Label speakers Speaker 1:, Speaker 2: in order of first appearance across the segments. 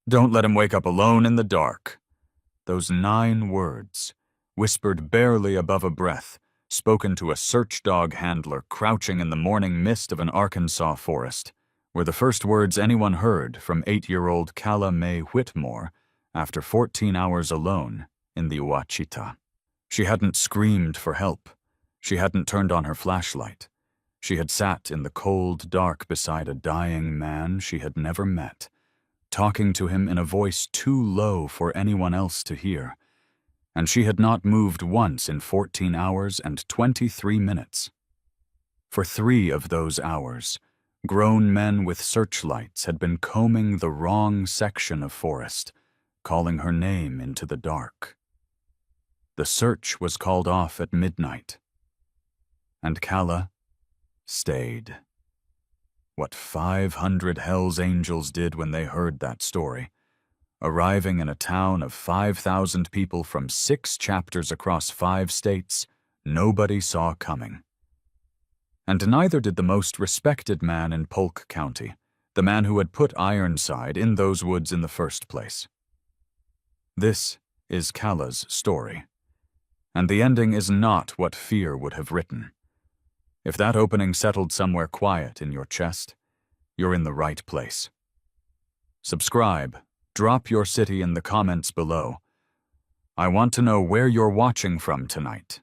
Speaker 1: Don't let him wake up alone in the dark. Those 9 words, whispered barely above a breath, spoken to a search dog handler crouching in the morning mist of an Arkansas forest, were the first words anyone heard from 8-year-old Calla Mae Whitmore after 14 hours alone in the Ouachita. She hadn't screamed for help. She hadn't turned on her flashlight. She had sat in the cold dark beside a dying man she had never met, talking to him in a voice too low for anyone else to hear, and she had not moved once in 14 hours and 23 minutes. For 3 of those hours, grown men with searchlights had been combing the wrong section of forest, calling her name into the dark. The search was called off at midnight, and Calla stayed. What 500 Hell's Angels did when they heard that story, arriving in a town of 5,000 people from 6 chapters across 5 states, nobody saw coming. And neither did the most respected man in Polk County, the man who had put Ironside in those woods in the first place. This is Calla's story, and the ending is not what fear would have written. If that opening settled somewhere quiet in your chest, you're in the right place. Subscribe, drop your city in the comments below. I want to know where you're watching from tonight,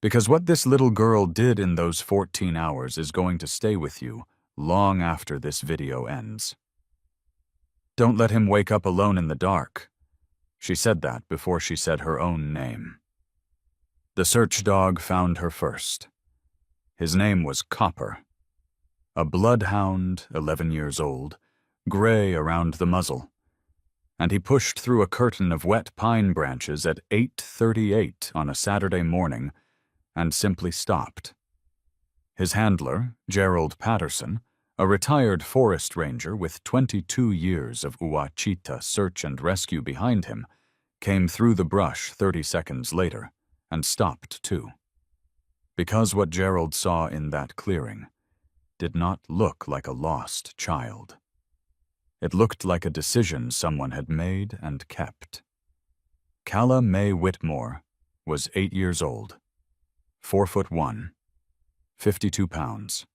Speaker 1: because what this little girl did in those 14 hours is going to stay with you long after this video ends. Don't let him wake up alone in the dark. She said that before she said her own name. The search dog found her first. His name was Copper. A bloodhound, 11 years old, gray around the muzzle, and he pushed through a curtain of wet pine branches at 8:38 on a Saturday morning and simply stopped. His handler, Gerald Patterson, a retired forest ranger with 22 years of Ouachita search and rescue behind him, came through the brush 30 seconds later and stopped too. Because what Gerald saw in that clearing did not look like a lost child. It looked like a decision someone had made and kept. Calla Mae Whitmore was 8 years old, 4'1", 52 pounds.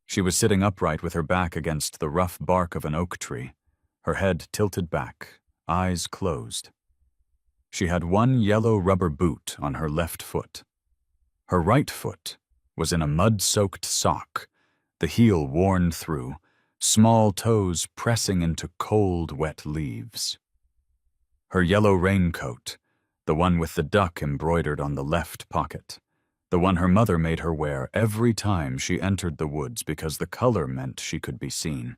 Speaker 1: She was sitting upright with her back against the rough bark of an oak tree, her head tilted back, eyes closed. She had one yellow rubber boot on her left foot. Her right foot was in a mud-soaked sock, the heel worn through, small toes pressing into cold, wet leaves. Her yellow raincoat, the one with the duck embroidered on the left pocket, the one her mother made her wear every time she entered the woods because the color meant she could be seen,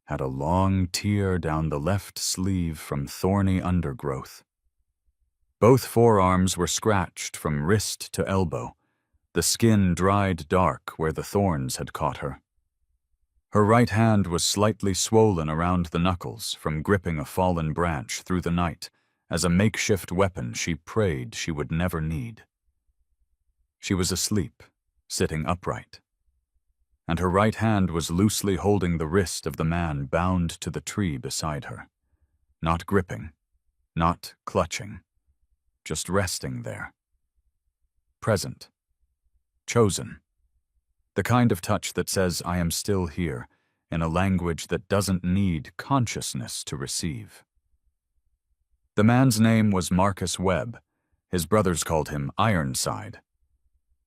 Speaker 1: had a long tear down the left sleeve from thorny undergrowth. Both forearms were scratched from wrist to elbow, the skin dried dark where the thorns had caught her. Her right hand was slightly swollen around the knuckles from gripping a fallen branch through the night as a makeshift weapon she prayed she would never need. She was asleep, sitting upright, and her right hand was loosely holding the wrist of the man bound to the tree beside her, not gripping, not clutching, just resting there. Present. Chosen. The kind of touch that says, I am still here, in a language that doesn't need consciousness to receive. The man's name was Marcus Webb. His brothers called him Ironside.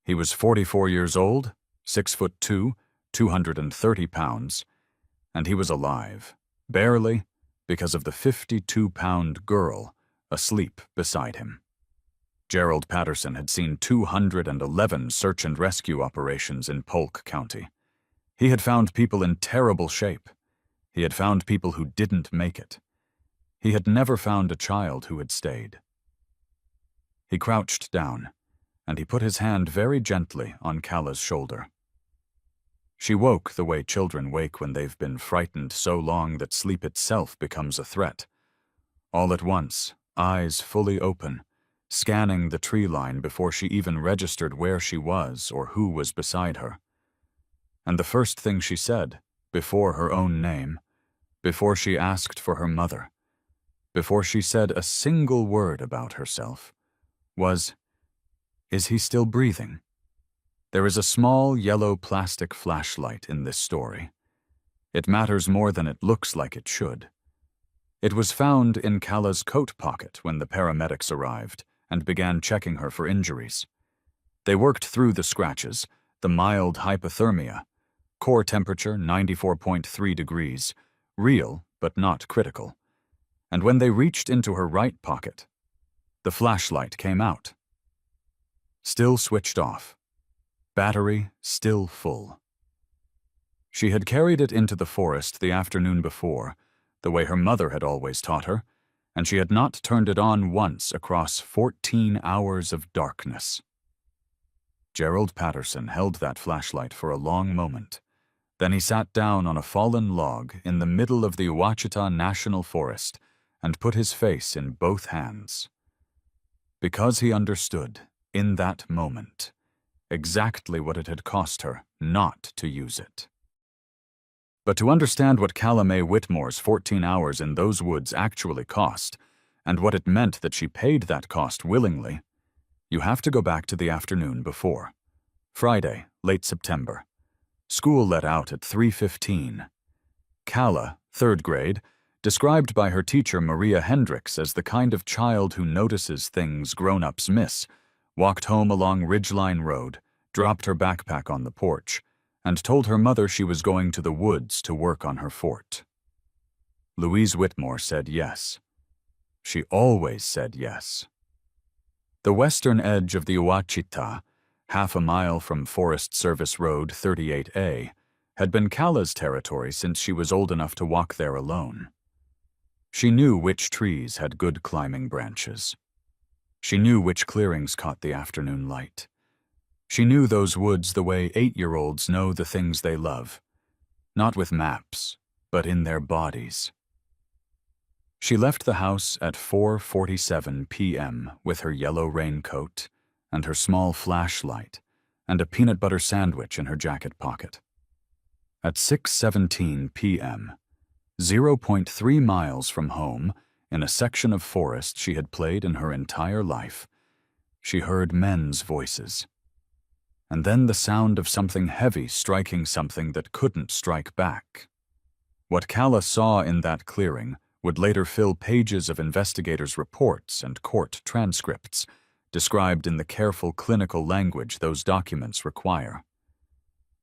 Speaker 1: He was 44 years old, 6'2", 230 pounds, and he was alive, barely, because of the 52-pound girl asleep beside him. Gerald Patterson had seen 211 search and rescue operations in Polk County. He had found people in terrible shape. He had found people who didn't make it. He had never found a child who had stayed. He crouched down, and he put his hand very gently on Calla's shoulder. She woke the way children wake when they've been frightened so long that sleep itself becomes a threat. All at once, eyes fully open, scanning the tree line before she even registered where she was or who was beside her. And the first thing she said, before her own name, before she asked for her mother, before she said a single word about herself, was, "Is he still breathing?" There is a small yellow plastic flashlight in this story. It matters more than it looks like it should. It was found in Kalla's coat pocket when the paramedics arrived and began checking her for injuries. They worked through the scratches, the mild hypothermia, core temperature 94.3 degrees, real but not critical. And when they reached into her right pocket, the flashlight came out. Still switched off. Battery still full. She had carried it into the forest the afternoon before, the way her mother had always taught her, and she had not turned it on once across 14 hours of darkness. Gerald Patterson held that flashlight for a long moment. Then he sat down on a fallen log in the middle of the Ouachita National Forest and put his face in both hands. Because he understood, in that moment, exactly what it had cost her not to use it. But to understand what Kalla Mae Whitmore's 14 hours in those woods actually cost, and what it meant that she paid that cost willingly, you have to go back to the afternoon before. Friday, late September. School let out at 3:15. Kalla, 3rd grade, described by her teacher Maria Hendricks as the kind of child who notices things grown-ups miss, walked home along Ridgeline Road, dropped her backpack on the porch, and told her mother she was going to the woods to work on her fort. Louise Whitmore said yes. She always said yes. The western edge of the Ouachita, half a mile from Forest Service Road 38A, had been Kalla's territory since she was old enough to walk there alone. She knew which trees had good climbing branches. She knew which clearings caught the afternoon light. She knew those woods the way 8-year-olds know the things they love, not with maps, but in their bodies. She left the house at 4:47 p.m. with her yellow raincoat and her small flashlight and a peanut butter sandwich in her jacket pocket. At 6:17 p.m., 0.3 miles from home, in a section of forest she had played in her entire life, she heard men's voices. And then the sound of something heavy striking something that couldn't strike back. What Kalla saw in that clearing would later fill pages of investigators' reports and court transcripts, described in the careful clinical language those documents require.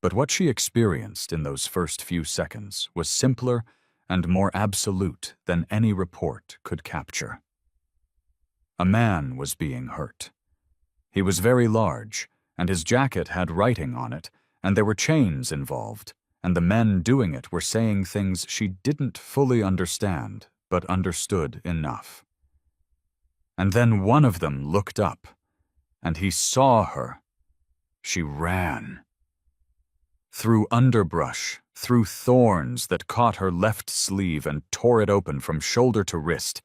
Speaker 1: But what she experienced in those first few seconds was simpler and more absolute than any report could capture. A man was being hurt. He was very large, and his jacket had writing on it, and there were chains involved, and the men doing it were saying things she didn't fully understand, but understood enough. And then one of them looked up, and he saw her. She ran. Through underbrush, through thorns that caught her left sleeve and tore it open from shoulder to wrist,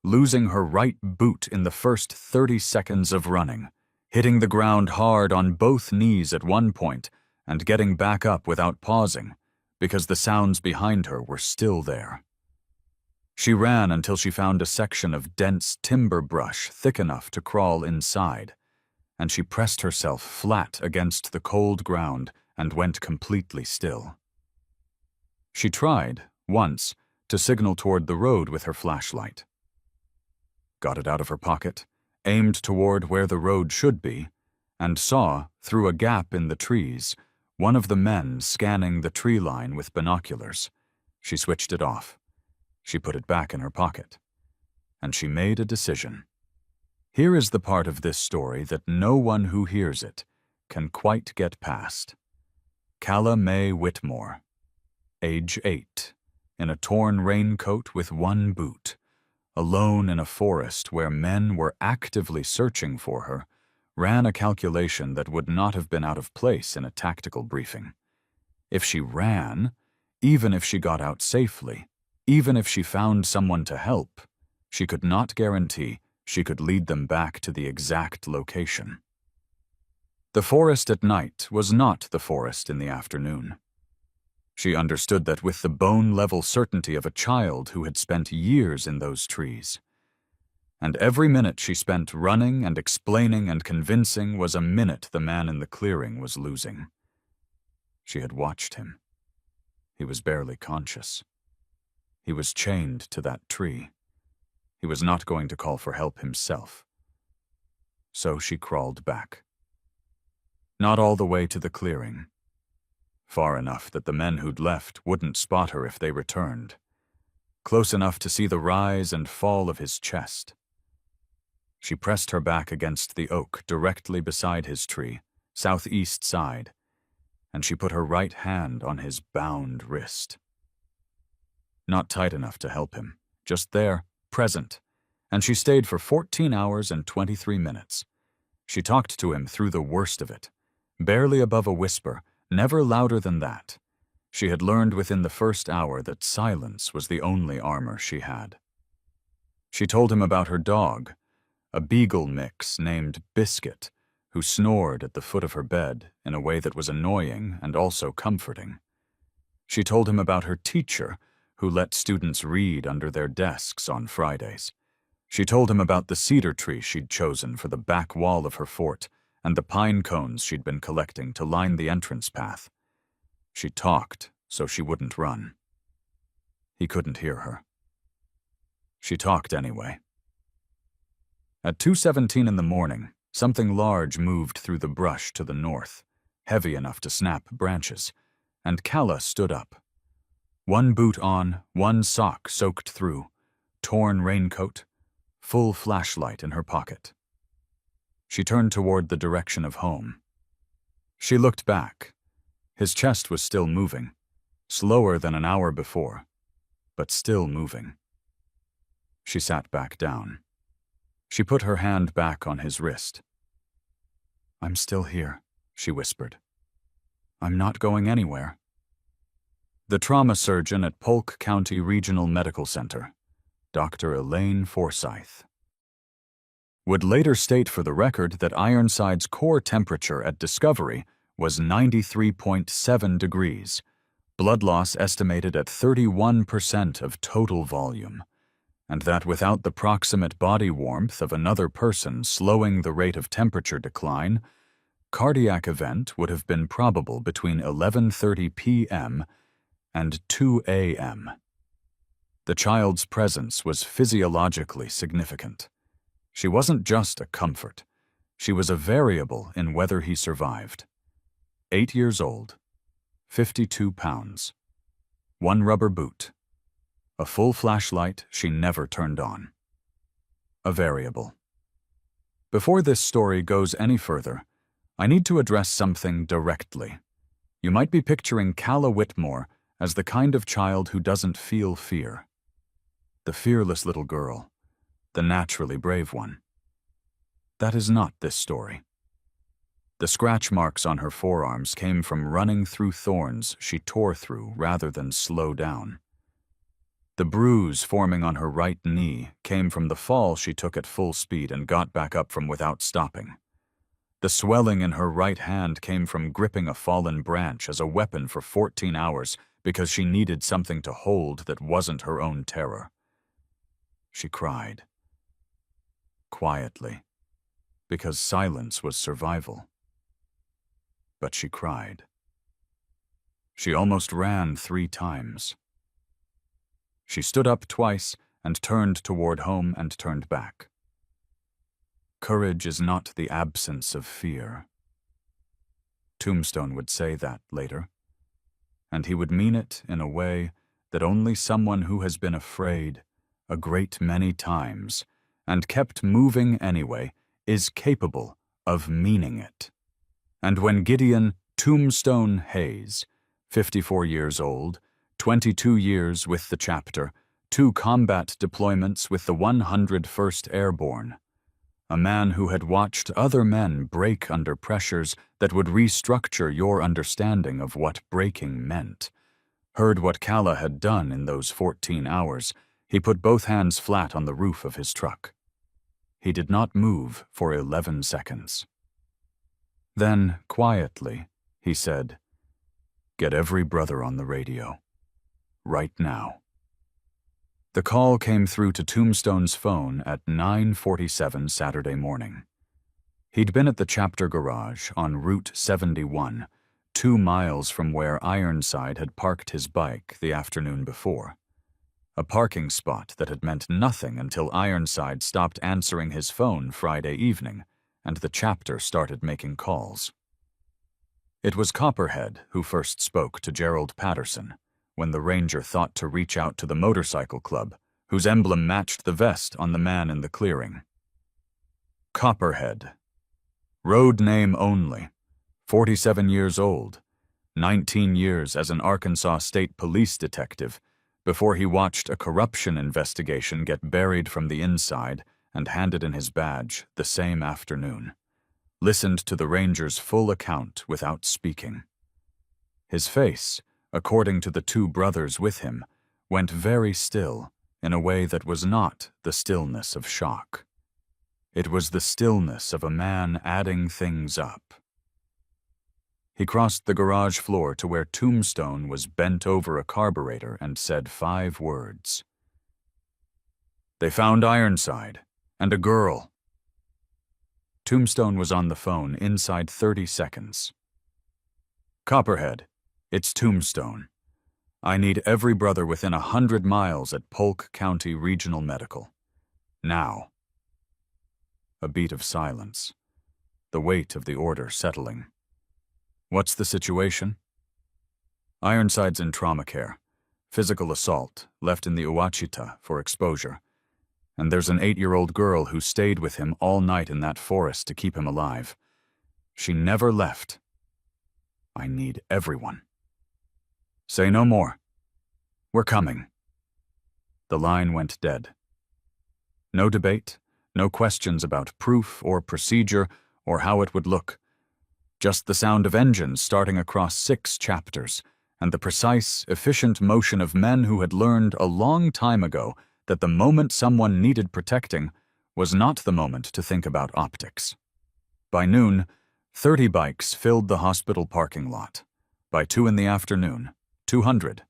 Speaker 1: losing her right boot in the first 30 seconds of running, hitting the ground hard on both knees at one point and getting back up without pausing, because the sounds behind her were still there. She ran until she found a section of dense timber brush thick enough to crawl inside, and she pressed herself flat against the cold ground and went completely still. She tried, once, to signal toward the road with her flashlight. Got it out of her pocket, aimed toward where the road should be, and saw, through a gap in the trees, one of the men scanning the tree line with binoculars. She switched it off. She put it back in her pocket. And she made a decision. Here is the part of this story that no one who hears it can quite get past. Kalla Mae Whitmore, age 8, in a torn raincoat with one boot, alone in a forest where men were actively searching for her, ran a calculation that would not have been out of place in a tactical briefing. If she ran, even if she got out safely, even if she found someone to help, she could not guarantee she could lead them back to the exact location. The forest at night was not the forest in the afternoon. She understood that with the bone-level certainty of a child who had spent years in those trees. And every minute she spent running and explaining and convincing was a minute the man in the clearing was losing. She had watched him. He was barely conscious. He was chained to that tree. He was not going to call for help himself. So she crawled back. Not all the way to the clearing. Far enough that the men who'd left wouldn't spot her if they returned. Close enough to see the rise and fall of his chest. She pressed her back against the oak directly beside his tree, southeast side, and she put her right hand on his bound wrist. Not tight enough to help him, just there, present, and she stayed for 14 hours and 23 minutes. She talked to him through the worst of it, barely above a whisper, never louder than that. She had learned within the first hour that silence was the only armor she had. She told him about her dog, a beagle mix named Biscuit, who snored at the foot of her bed in a way that was annoying and also comforting. She told him about her teacher, who let students read under their desks on Fridays. She told him about the cedar tree she'd chosen for the back wall of her fort and the pine cones she'd been collecting to line the entrance path. She talked so she wouldn't run. He couldn't hear her. She talked anyway. At 2:17 in the morning, something large moved through the brush to the north, heavy enough to snap branches, and Calla stood up. One boot on, one sock soaked through, torn raincoat, full flashlight in her pocket. She turned toward the direction of home. She looked back. His chest was still moving, slower than an hour before, but still moving. She sat back down. She put her hand back on his wrist. "I'm still here," she whispered. "I'm not going anywhere." The trauma surgeon at Polk County Regional Medical Center, Dr. Elaine Forsyth, would later state for the record that Ironside's core temperature at discovery was 93.7 degrees, blood loss estimated at 31% of total volume, and that without the proximate body warmth of another person slowing the rate of temperature decline, cardiac event would have been probable between 11:30 p.m. and 2 a.m. The child's presence was physiologically significant. She wasn't just a comfort. She was a variable in whether he survived. 8 years old, 52 pounds, one rubber boot, a full flashlight she never turned on. A variable. Before this story goes any further, I need to address something directly. You might be picturing Calla Whitmore as the kind of child who doesn't feel fear. The fearless little girl, the naturally brave one. That is not this story. The scratch marks on her forearms came from running through thorns she tore through rather than slow down. The bruise forming on her right knee came from the fall she took at full speed and got back up from without stopping. The swelling in her right hand came from gripping a fallen branch as a weapon for 14 hours because she needed something to hold that wasn't her own terror. She cried. Quietly, because silence was survival. But she cried. She almost ran 3 times. She stood up twice and turned toward home and turned back. Courage is not the absence of fear. Tombstone would say that later, and he would mean it in a way that only someone who has been afraid a great many times and kept moving anyway is capable of meaning it. And when Gideon Tombstone Hayes, 54 years old, 22 years with the chapter, 2 combat deployments with the 101st Airborne, a man who had watched other men break under pressures that would restructure your understanding of what breaking meant, heard what Calla had done in those 14 hours, he put both hands flat on the roof of his truck. He did not move for 11 seconds. Then, quietly, he said, Get every brother on the radio. Right now. The call came through to Tombstone's phone at 9:47 Saturday morning. He'd been at the chapter garage on Route 71, 2 miles from where Ironside had parked his bike the afternoon before. A parking spot that had meant nothing until Ironside stopped answering his phone Friday evening and the chapter started making calls. It was Copperhead who first spoke to Gerald Patterson when the ranger thought to reach out to the motorcycle club, whose emblem matched the vest on the man in the clearing. Copperhead. Road name only. 47 years old. 19 years as an Arkansas State Police detective before he watched a corruption investigation get buried from the inside and handed in his badge the same afternoon. Listened to the ranger's full account without speaking. His face, according to the 2 brothers with him, went very still in a way that was not the stillness of shock. It was the stillness of a man adding things up. He crossed the garage floor to where Tombstone was bent over a carburetor and said 5 words. They found Ironside, and a girl. Tombstone was on the phone inside 30 seconds. Copperhead, it's Tombstone. I need every brother within 100 miles at Polk County Regional Medical. Now. A beat of silence, the weight of the order settling. What's the situation? Ironside's in trauma care. Physical assault, left in the Ouachita for exposure. And there's an 8-year-old girl who stayed with him all night in that forest to keep him alive. She never left. I need everyone. Say no more. We're coming. The line went dead. No debate, no questions about proof or procedure or how it would look. Just the sound of engines starting across 6 chapters, and the precise, efficient motion of men who had learned a long time ago that the moment someone needed protecting was not the moment to think about optics. By noon, 30 bikes filled the hospital parking lot. By 2 in the afternoon, 200.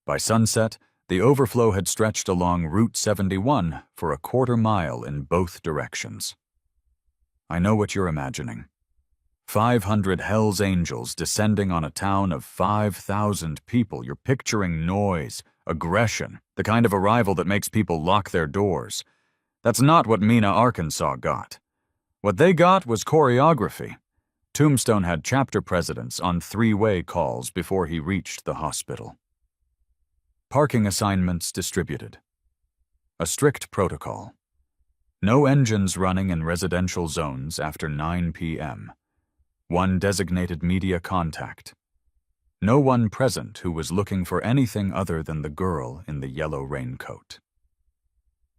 Speaker 1: By sunset, the overflow had stretched along Route 71 for a quarter mile in both directions. I know what you're imagining. 500 Hell's Angels descending on a town of 5,000 people. You're picturing noise, aggression, the kind of arrival that makes people lock their doors. That's not what Mena, Arkansas got. What they got was choreography. Tombstone had chapter presidents on 3-way calls before he reached the hospital. Parking assignments distributed. A strict protocol. No engines running in residential zones after 9 p.m. 1 designated media contact. No one present who was looking for anything other than the girl in the yellow raincoat.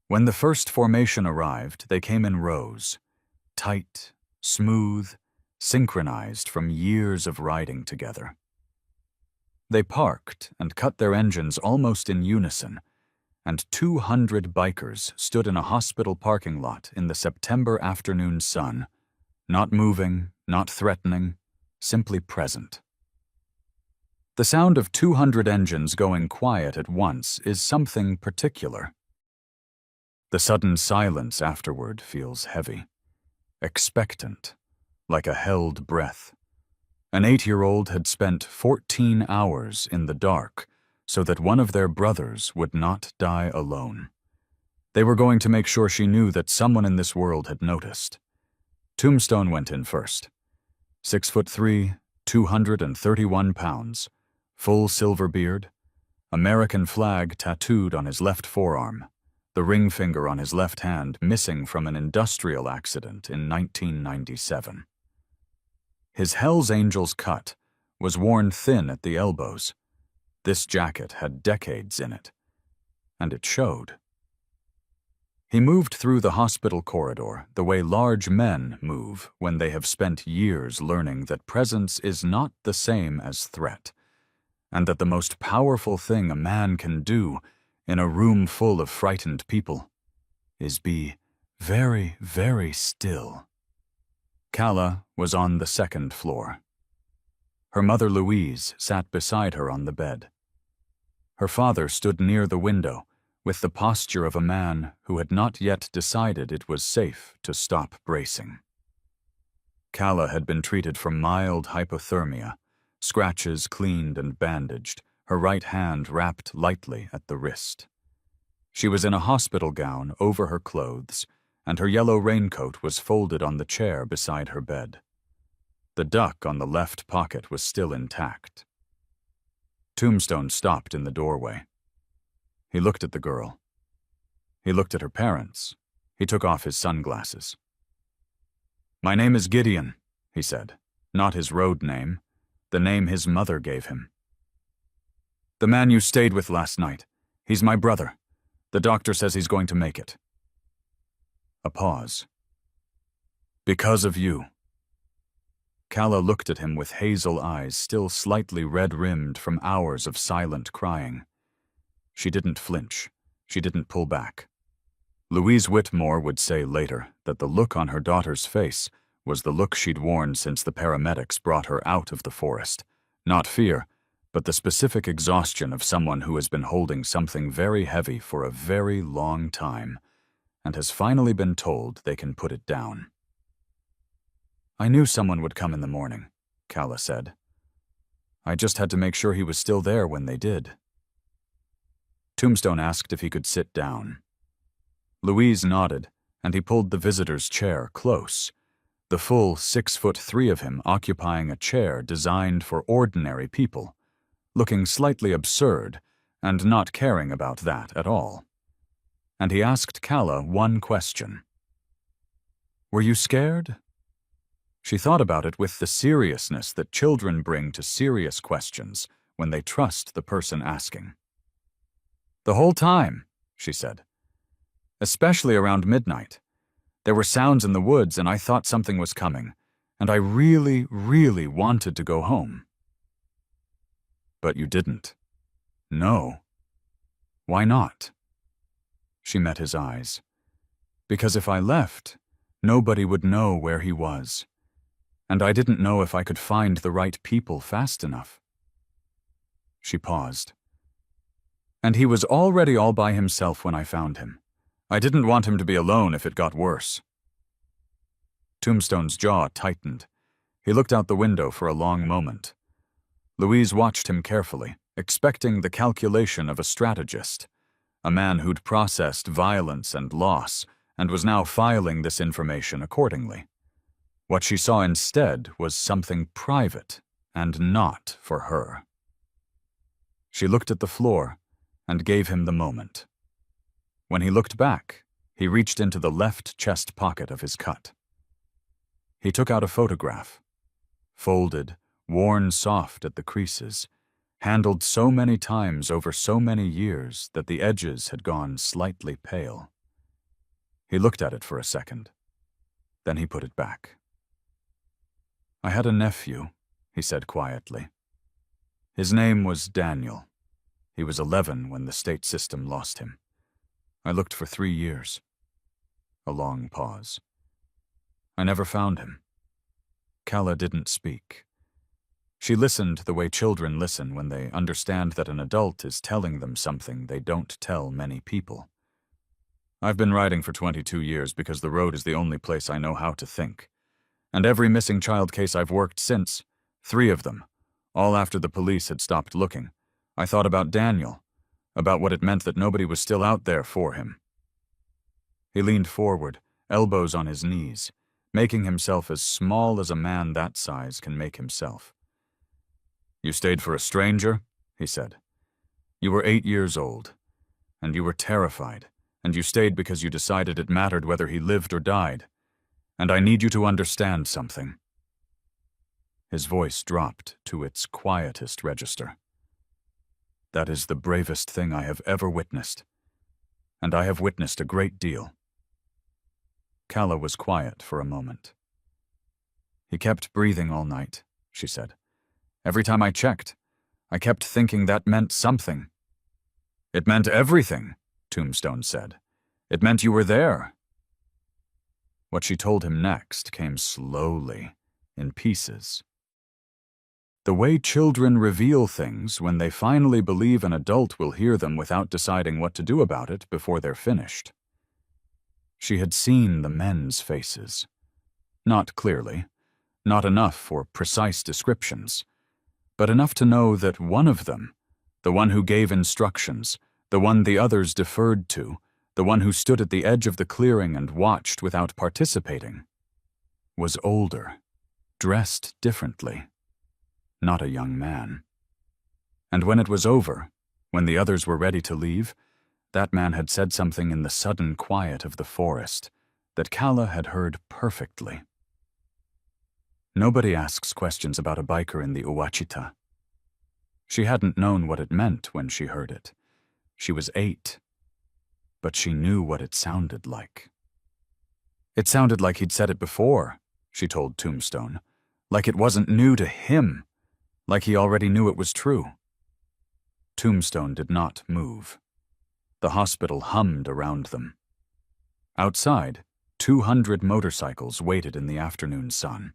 Speaker 1: When the first formation arrived, they came in rows, tight, smooth, synchronized from years of riding together. They parked and cut their engines almost in unison, and 200 bikers stood in a hospital parking lot in the September afternoon sun, not moving, not threatening, simply present. The sound of 200 engines going quiet at once is something particular. The sudden silence afterward feels heavy, expectant, like a held breath. An 8-year-old had spent 14 hours in the dark so that one of their brothers would not die alone. They were going to make sure she knew that someone in this world had noticed. Tombstone went in first. 6'3", 231 pounds, full silver beard, American flag tattooed on his left forearm, the ring finger on his left hand missing from an industrial accident in 1997. His Hell's Angels cut was worn thin at the elbows. This jacket had decades in it, and it showed. He moved through the hospital corridor the way large men move when they have spent years learning that presence is not the same as threat, and that the most powerful thing a man can do in a room full of frightened people is be very, very still. Calla was on the second floor. Her mother Louise sat beside her on the bed. Her father stood near the window, with the posture of a man who had not yet decided it was safe to stop bracing. Calla had been treated for mild hypothermia, scratches cleaned and bandaged, her right hand wrapped lightly at the wrist. She was in a hospital gown over her clothes, and her yellow raincoat was folded on the chair beside her bed. The duck on the left pocket was still intact. Tombstone stopped in the doorway. He looked at the girl. He looked at her parents. He took off his sunglasses. "My name is Gideon," he said, not his road name, the name his mother gave him. "The man you stayed with last night, he's my brother. The doctor says he's going to make it." A pause. "Because of you." Calla looked at him with hazel eyes still slightly red-rimmed from hours of silent crying. She didn't flinch. She didn't pull back. Louise Whitmore would say later that the look on her daughter's face was the look she'd worn since the paramedics brought her out of the forest. Not fear, but the specific exhaustion of someone who has been holding something very heavy for a very long time and has finally been told they can put it down. "I knew someone would come in the morning," Calla said. "I just had to make sure he was still there when they did." Tombstone asked if he could sit down. Louise nodded, and he pulled the visitor's chair close, the full 6'3" of him occupying a chair designed for ordinary people, looking slightly absurd and not caring about that at all. And he asked Calla one question. "Were you scared?" She thought about it with the seriousness that children bring to serious questions when they trust the person asking. "The whole time," she said. "Especially around midnight. There were sounds in the woods and I thought something was coming, and I really, really wanted to go home." "But you didn't." "No." "Why not?" She met his eyes. "Because if I left, nobody would know where he was. And I didn't know if I could find the right people fast enough." She paused. "And he was already all by himself when I found him. I didn't want him to be alone if it got worse." Tombstone's jaw tightened. He looked out the window for a long moment. Louise watched him carefully, expecting the calculation of a strategist, a man who'd processed violence and loss and was now filing this information accordingly. What she saw instead was something private and not for her. She looked at the floor and gave him the moment. When he looked back, he reached into the left chest pocket of his cut. He took out a photograph, folded, worn soft at the creases, handled so many times over so many years that the edges had gone slightly pale. He looked at it for a second. Then he put it back. "I had a nephew," he said quietly. "His name was Daniel. He was 11 when the state system lost him. I looked for 3 years." A long pause. "I never found him." Calla didn't speak. She listened the way children listen when they understand that an adult is telling them something they don't tell many people. "I've been writing for 22 years because the road is the only place I know how to think. And every missing child case I've worked since, 3 of them, all after the police had stopped looking, I thought about Daniel, about what it meant that nobody was still out there for him." He leaned forward, elbows on his knees, making himself as small as a man that size can make himself. "You stayed for a stranger?" he said. "You were 8 years old, and you were terrified, and you stayed because you decided it mattered whether he lived or died. And I need you to understand something." His voice dropped to its quietest register. "That is the bravest thing I have ever witnessed, and I have witnessed a great deal." Calla was quiet for a moment. "He kept breathing all night," she said. "Every time I checked, I kept thinking that meant something." "It meant everything," Tombstone said. "It meant you were there." What she told him next came slowly, in pieces. The way children reveal things when they finally believe an adult will hear them without deciding what to do about it before they're finished. She had seen the men's faces. Not clearly, not enough for precise descriptions, but enough to know that one of them, the one who gave instructions, the one the others deferred to, the one who stood at the edge of the clearing and watched without participating, was older, dressed differently, not a young man. And when it was over, when the others were ready to leave, that man had said something in the sudden quiet of the forest that Kala had heard perfectly. Nobody asks questions about a biker in the Ouachita. She hadn't known what it meant when she heard it. She was 8. But she knew what it sounded like. It sounded like he'd said it before, she told Tombstone. Like it wasn't new to him. Like he already knew it was true. Tombstone did not move. The hospital hummed around them. Outside, 200 motorcycles waited in the afternoon sun.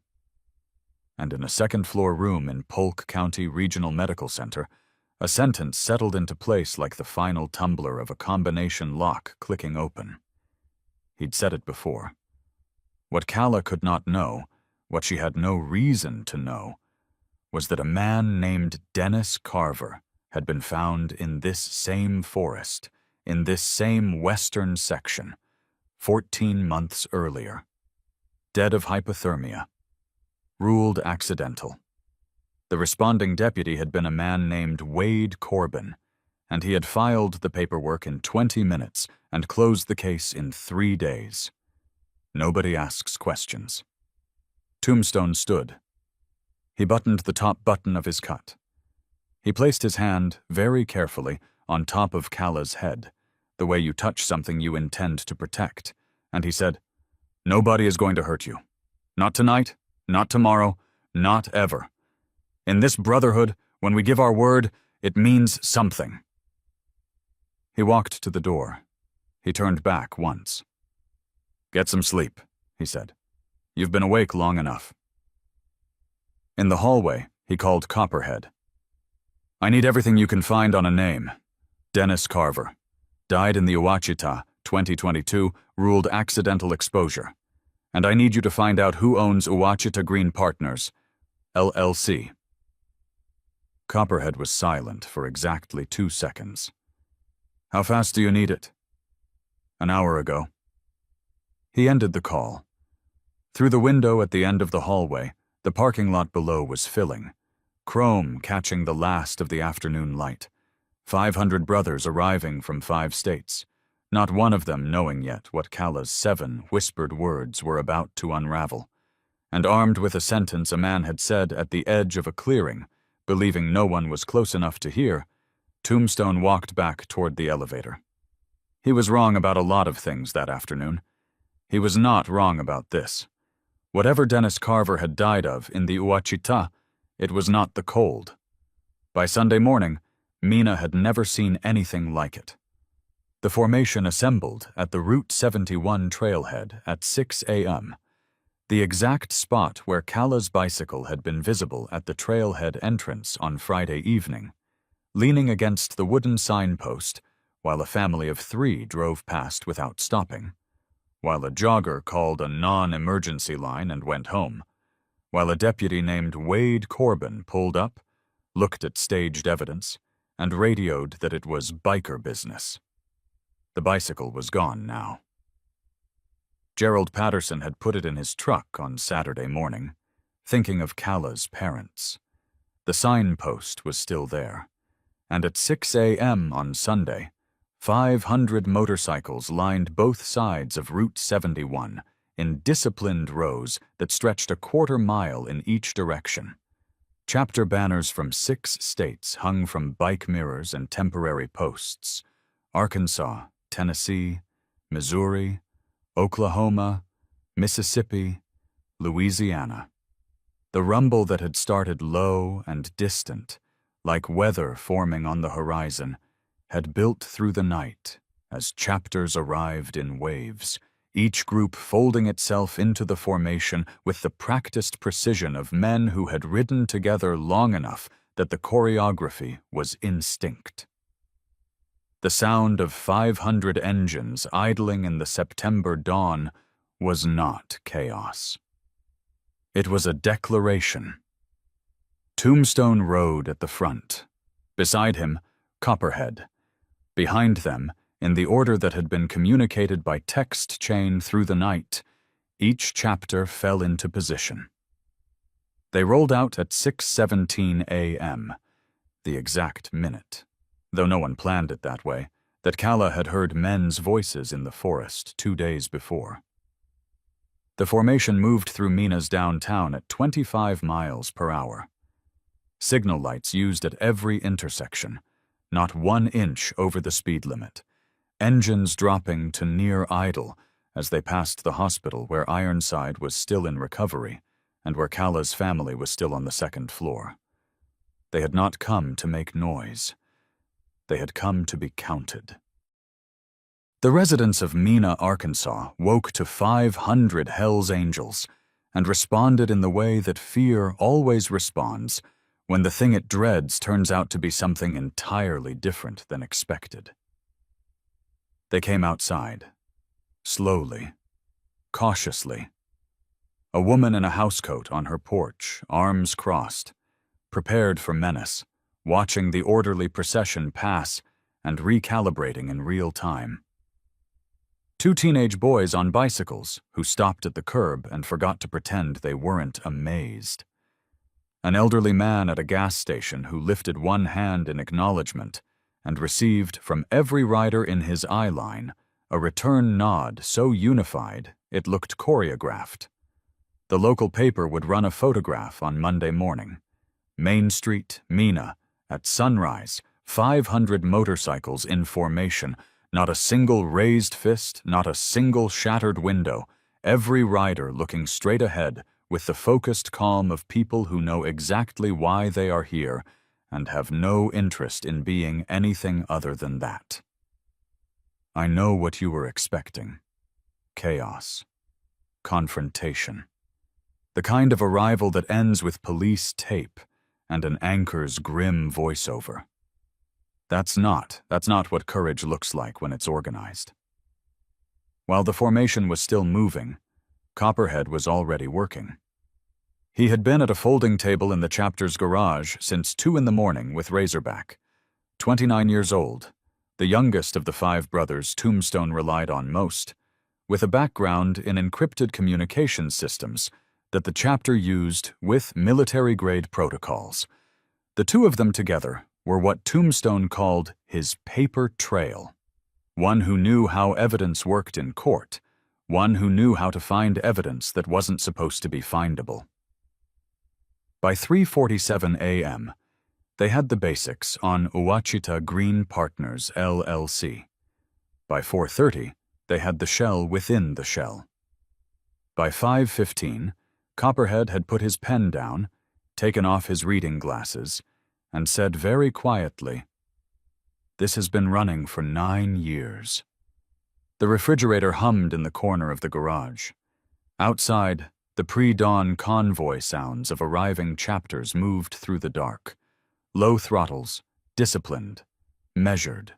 Speaker 1: And in a second-floor room in Polk County Regional Medical Center, a sentence settled into place like the final tumbler of a combination lock clicking open. He'd said it before. What Kala could not know, what she had no reason to know, was that a man named Dennis Carver had been found in this same forest, in this same western section, 14 months earlier. Dead of hypothermia. Ruled accidental. The responding deputy had been a man named Wade Corbin, and he had filed the paperwork in 20 minutes and closed the case in 3 days. Nobody asks questions. Tombstone stood. He buttoned the top button of his cut. He placed his hand, very carefully, on top of Kala's head, the way you touch something you intend to protect, and he said, "Nobody is going to hurt you. Not tonight, not tomorrow, not ever. In this brotherhood, when we give our word, it means something." He walked to the door. He turned back once. "Get some sleep," he said. "You've been awake long enough." In the hallway, he called Copperhead. "I need everything you can find on a name. Dennis Carver. Died in the Ouachita, 2022, ruled accidental exposure. And I need you to find out who owns Ouachita Green Partners, LLC." Copperhead was silent for exactly 2 seconds. "How fast do you need it?" "An hour ago." He ended the call. Through the window at the end of the hallway, the parking lot below was filling, chrome catching the last of the afternoon light. 500 brothers arriving from 5 states, not one of them knowing yet what Kala's 7 whispered words were about to unravel. And armed with a sentence a man had said at the edge of a clearing, believing no one was close enough to hear, Tombstone walked back toward the elevator. He was wrong about a lot of things that afternoon. He was not wrong about this. Whatever Dennis Carver had died of in the Ouachita, it was not the cold. By Sunday morning, Mina had never seen anything like it. The formation assembled at the Route 71 trailhead at 6 a.m., the exact spot where Kala's bicycle had been visible at the trailhead entrance on Friday evening, leaning against the wooden signpost while a family of 3 drove past without stopping, while a jogger called a non-emergency line and went home, while a deputy named Wade Corbin pulled up, looked at staged evidence, and radioed that it was biker business. The bicycle was gone now. Gerald Patterson had put it in his truck on Saturday morning, thinking of Kala's parents. The signpost was still there, and at 6 a.m. on Sunday, 500 motorcycles lined both sides of Route 71 in disciplined rows that stretched a quarter mile in each direction. Chapter banners from 6 states hung from bike mirrors and temporary posts: Arkansas, Tennessee, Missouri, Oklahoma, Mississippi, Louisiana. The rumble that had started low and distant, like weather forming on the horizon, had built through the night as chapters arrived in waves, each group folding itself into the formation with the practiced precision of men who had ridden together long enough that the choreography was instinct. The sound of 500 engines idling in the September dawn was not chaos. It was a declaration. Tombstone rode at the front. Beside him, Copperhead. Behind them, in the order that had been communicated by text chain through the night, each chapter fell into position. They rolled out at 6:17 a.m., the exact minute, though no one planned it that way, that Calla had heard men's voices in the forest 2 days before. The formation moved through Mina's downtown at 25 miles per hour. Signal lights used at every intersection, not 1 inch over the speed limit, engines dropping to near idle as they passed the hospital where Ironside was still in recovery and where Calla's family was still on the 2nd floor. They had not come to make noise. They had come to be counted. The residents of Mina, Arkansas woke to 500 Hell's Angels and responded in the way that fear always responds when the thing it dreads turns out to be something entirely different than expected. They came outside, slowly, cautiously. A woman in a housecoat on her porch, arms crossed, prepared for menace, watching the orderly procession pass and recalibrating in real time. 2 teenage boys on bicycles who stopped at the curb and forgot to pretend they weren't amazed. An elderly man at a gas station who lifted one hand in acknowledgement and received from every rider in his eye line a return nod so unified it looked choreographed. The local paper would run a photograph on Monday morning. Main Street, Mina, at sunrise, 500 motorcycles in formation, not a single raised fist, not a single shattered window, every rider looking straight ahead with the focused calm of people who know exactly why they are here and have no interest in being anything other than that. I know what you were expecting. Chaos. Confrontation. The kind of arrival that ends with police tape and an anchor's grim voiceover. That's not what courage looks like when it's organized. While the formation was still moving, Copperhead was already working. He had been at a folding table in the chapter's garage since 2 a.m. with Razorback. 29 years old, the youngest of the 5 brothers Tombstone relied on most, with a background in encrypted communication systems that the chapter used with military-grade protocols. The 2 of them together were what Tombstone called his paper trail. One who knew how evidence worked in court, one who knew how to find evidence that wasn't supposed to be findable. By 3:47 a.m., they had the basics on Ouachita Green Partners, LLC. By 4:30, they had the shell within the shell. By 5:15, Copperhead had put his pen down, taken off his reading glasses, and said very quietly, "This has been running for 9 years." The refrigerator hummed in the corner of the garage. Outside, the pre-dawn convoy sounds of arriving chapters moved through the dark. Low throttles, disciplined, measured.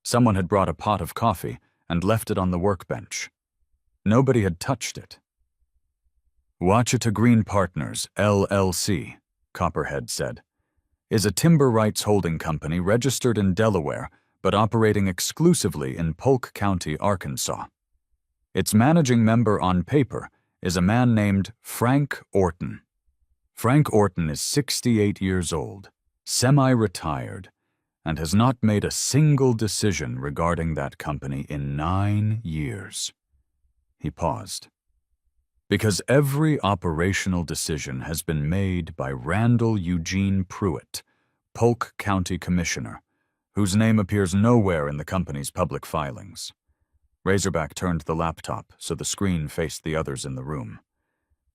Speaker 1: Someone had brought a pot of coffee and left it on the workbench. Nobody had touched it. Ouachita Green Partners, LLC, Copperhead said, is a timber rights holding company registered in Delaware but operating exclusively in Polk County, Arkansas. Its managing member on paper is a man named Frank Orton. Frank Orton is 68 years old, semi-retired, and has not made a single decision regarding that company in 9 years. He paused. Because every operational decision has been made by Randall Eugene Pruitt, Polk County Commissioner, whose name appears nowhere in the company's public filings. Razorback turned the laptop so the screen faced the others in the room.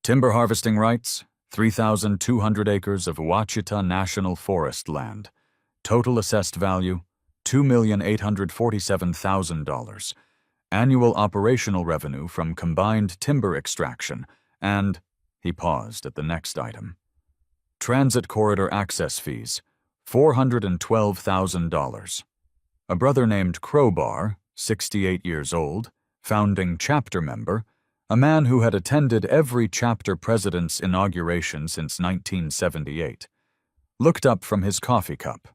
Speaker 1: Timber harvesting rights, 3,200 acres of Ouachita National Forest land. Total assessed value, $2,847,000. annual operational revenue from combined timber extraction, and, he paused at the next item, transit corridor access fees, $412,000. A brother named Crowbar, 68 years old, founding chapter member, a man who had attended every chapter president's inauguration since 1978, looked up from his coffee cup.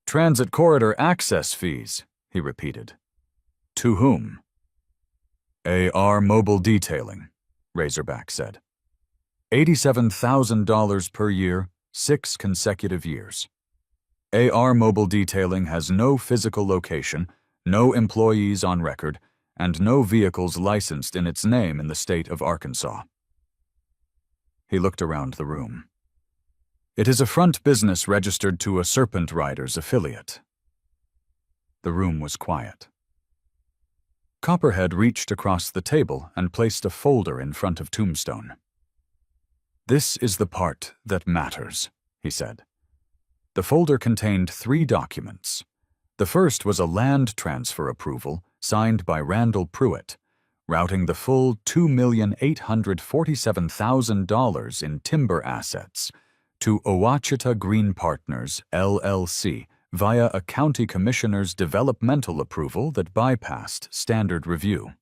Speaker 1: Transit corridor access fees, he repeated. To whom? AR Mobile Detailing, Razorback said. $87,000 per year, 6 consecutive years. AR Mobile Detailing has no physical location, no employees on record, and no vehicles licensed in its name in the state of Arkansas. He looked around the room. It is a front business registered to a Serpent Riders affiliate. The room was quiet. Copperhead reached across the table and placed a folder in front of Tombstone. This is the part that matters, he said. The folder contained 3 documents. The first was a land transfer approval signed by Randall Pruitt, routing the full $2,847,000 in timber assets to Ouachita Green Partners, LLC, via a county commissioner's developmental approval that bypassed standard review.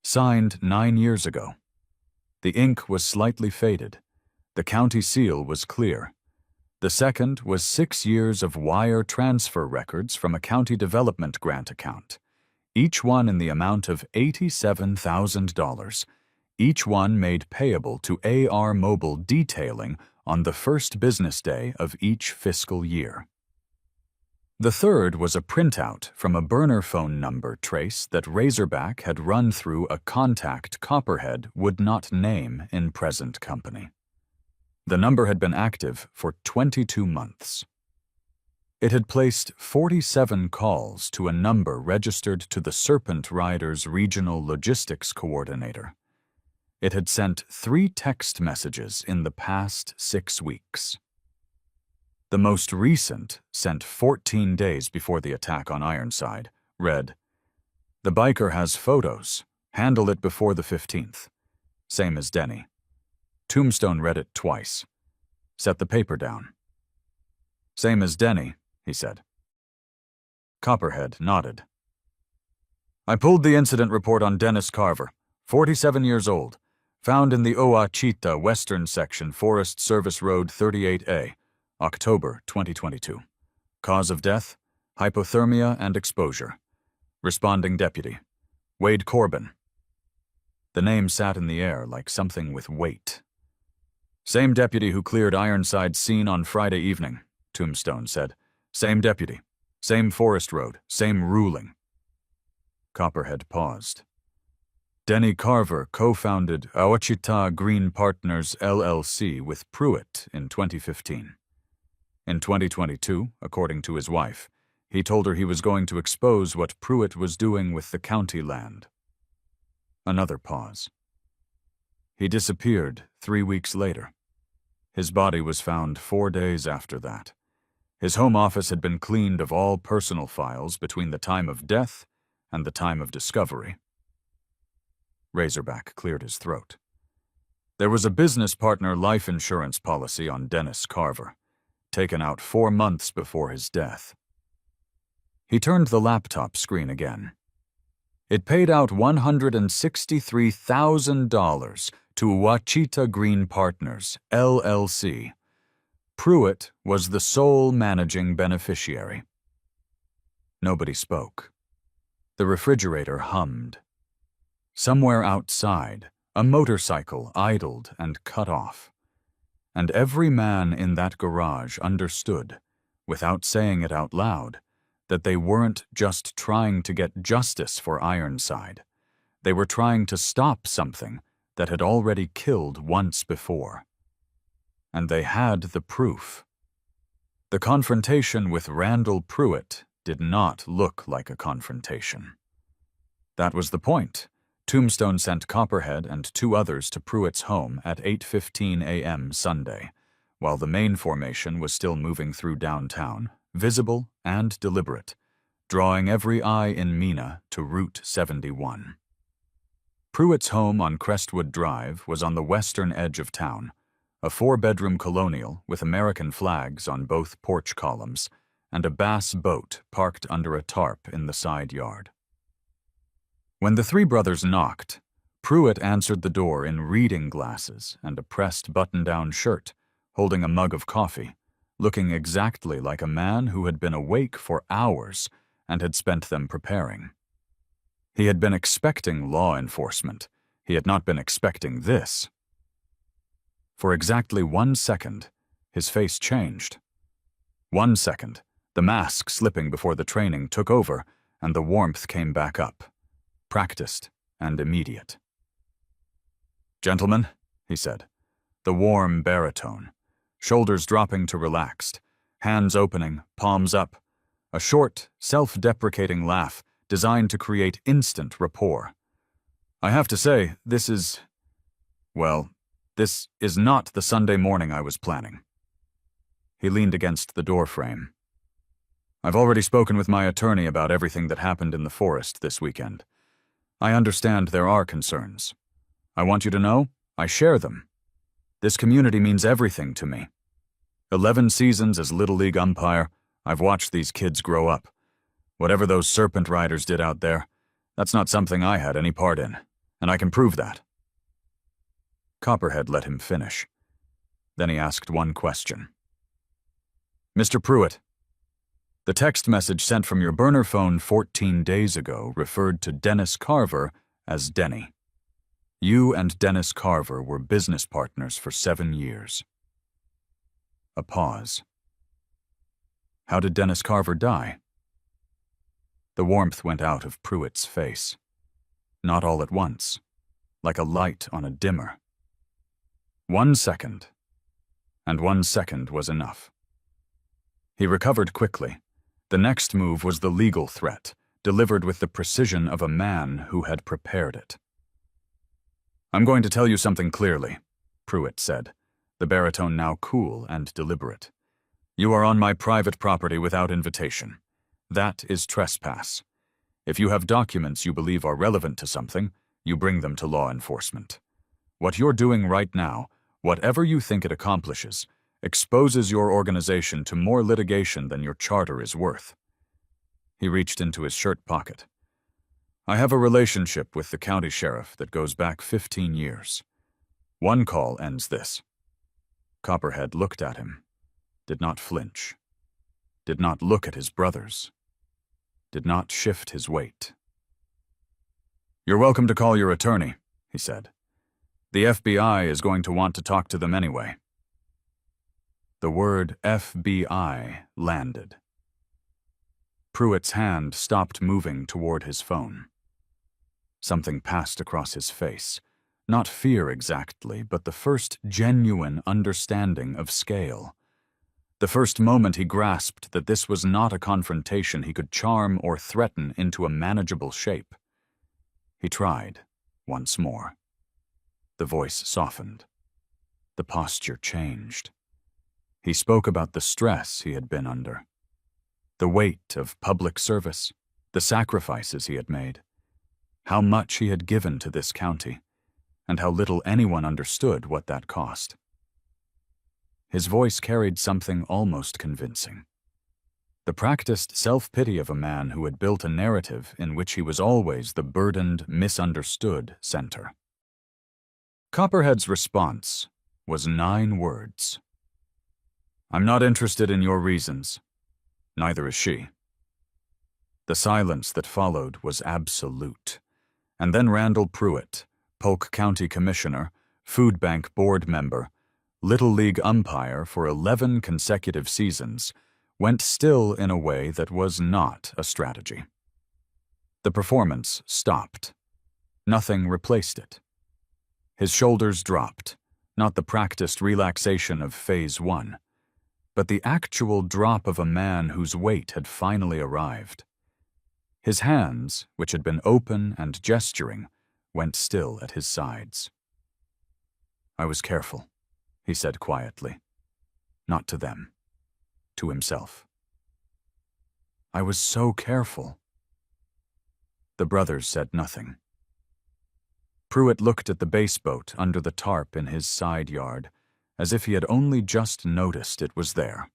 Speaker 1: Signed 9 years ago. The ink was slightly faded. The county seal was clear. The second was 6 years of wire transfer records from a county development grant account, each one in the amount of $87,000, each one made payable to AR Mobile Detailing on the first business day of each fiscal year. The third was a printout from a burner phone number trace that Razorback had run through a contact Copperhead would not name in present company. The number had been active for 22 months. It had placed 47 calls to a number registered to the Serpent Riders Regional Logistics Coordinator. It had sent 3 text messages in the past 6 weeks. The most recent, sent 14 days before the attack on Ironside, read, "The biker has photos. Handle it before the 15th. Same as Denny." Tombstone read it twice. Set the paper down. "Same as Denny," he said. Copperhead nodded. "I pulled the incident report on Dennis Carver, 47 years old, found in the Ouachita Western Section, Forest Service Road 38A, October 2022. Cause of death, hypothermia and exposure. Responding deputy, Wade Corbin." The name sat in the air like something with weight. "Same deputy who cleared Ironside's scene on Friday evening," Tombstone said. "Same deputy, same forest road, same ruling." Copperhead paused. Denny Carver co-founded Ouachita Green Partners, LLC with Pruitt in 2015. In 2022, according to his wife, he told her he was going to expose what Pruitt was doing with the county land. Another pause. He disappeared 3 weeks later. His body was found 4 days after that. His home office had been cleaned of all personal files between the time of death and the time of discovery. Razorback cleared his throat. There was a business partner life insurance policy on Dennis Carver, taken out 4 months before his death. He turned the laptop screen again. It paid out $163,000 to Ouachita Green Partners, LLC. Pruitt was the sole managing beneficiary. Nobody spoke. The refrigerator hummed. Somewhere outside, a motorcycle idled and cut off. And every man in that garage understood, without saying it out loud, that they weren't just trying to get justice for Ironside. They were trying to stop something that had already killed once before. And they had the proof. The confrontation with Randall Pruitt did not look like a confrontation. That was the point. Tombstone sent Copperhead and 2 others to Pruitt's home at 8:15 a.m. Sunday, while the main formation was still moving through downtown, visible and deliberate, drawing every eye in Mina to Route 71. Pruitt's home on Crestwood Drive was on the western edge of town, a 4-bedroom colonial with American flags on both porch columns, and a bass boat parked under a tarp in the side yard. When the three brothers knocked, Pruitt answered the door in reading glasses and a pressed button-down shirt, holding a mug of coffee, looking exactly like a man who had been awake for hours and had spent them preparing. He had been expecting law enforcement. He had not been expecting this. For exactly 1 second, his face changed. 1 second, the mask slipping before the training took over, and the warmth came back up, practiced and immediate. "Gentlemen," he said, the warm baritone, shoulders dropping to relaxed, hands opening, palms up, a short, self-deprecating laugh designed to create instant rapport. "I have to say, this is not the Sunday morning I was planning." He leaned against the doorframe. "I've already spoken with my attorney about everything that happened in the forest this weekend. I understand there are concerns. I want you to know, I share them. This community means everything to me. 11 seasons as Little League umpire, I've watched these kids grow up. Whatever those serpent riders did out there, that's not something I had any part in, and I can prove that." Copperhead let him finish. Then he asked one question. "Mr. Pruitt, the text message sent from your burner phone 14 days ago referred to Dennis Carver as Denny. You and Dennis Carver were business partners for 7 years." A pause. "How did Dennis Carver die?" The warmth went out of Pruitt's face. Not all at once, like a light on a dimmer. 1 second, and 1 second was enough. He recovered quickly. The next move was the legal threat, delivered with the precision of a man who had prepared it. "I'm going to tell you something clearly," Pruitt said, the baritone now cool and deliberate. "You are on my private property without invitation. That is trespass. If you have documents you believe are relevant to something, you bring them to law enforcement. What you're doing right now, whatever you think it accomplishes, exposes your organization to more litigation than your charter is worth." He reached into his shirt pocket. "I have a relationship with the county sheriff that goes back 15 years. One call ends this." Copperhead looked at him, did not flinch, did not look at his brothers, did not shift his weight. "You're welcome to call your attorney," he said. "The FBI is going to want to talk to them anyway." The word FBI landed. Pruitt's hand stopped moving toward his phone. Something passed across his face. Not fear exactly, but the first genuine understanding of scale. The first moment he grasped that this was not a confrontation he could charm or threaten into a manageable shape. He tried, once more. The voice softened. The posture changed. He spoke about the stress he had been under, the weight of public service, the sacrifices he had made, how much he had given to this county, and how little anyone understood what that cost. His voice carried something almost convincing. The practiced self-pity of a man who had built a narrative in which he was always the burdened, misunderstood center. Copperhead's response was 9 words. "I'm not interested in your reasons. Neither is she." The silence that followed was absolute. And then Randall Pruitt, Polk County Commissioner, Food Bank Board Member, Little League umpire for 11 consecutive seasons, went still in a way that was not a strategy. The performance stopped. Nothing replaced it. His shoulders dropped, not the practiced relaxation of Phase 1, but the actual drop of a man whose weight had finally arrived. His hands, which had been open and gesturing, went still at his sides. "I was careful," he said quietly. Not to them. To himself. I was so careful." The brothers said nothing. Pruitt looked at the base boat under the tarp in his side yard, as if he had only just noticed it was there.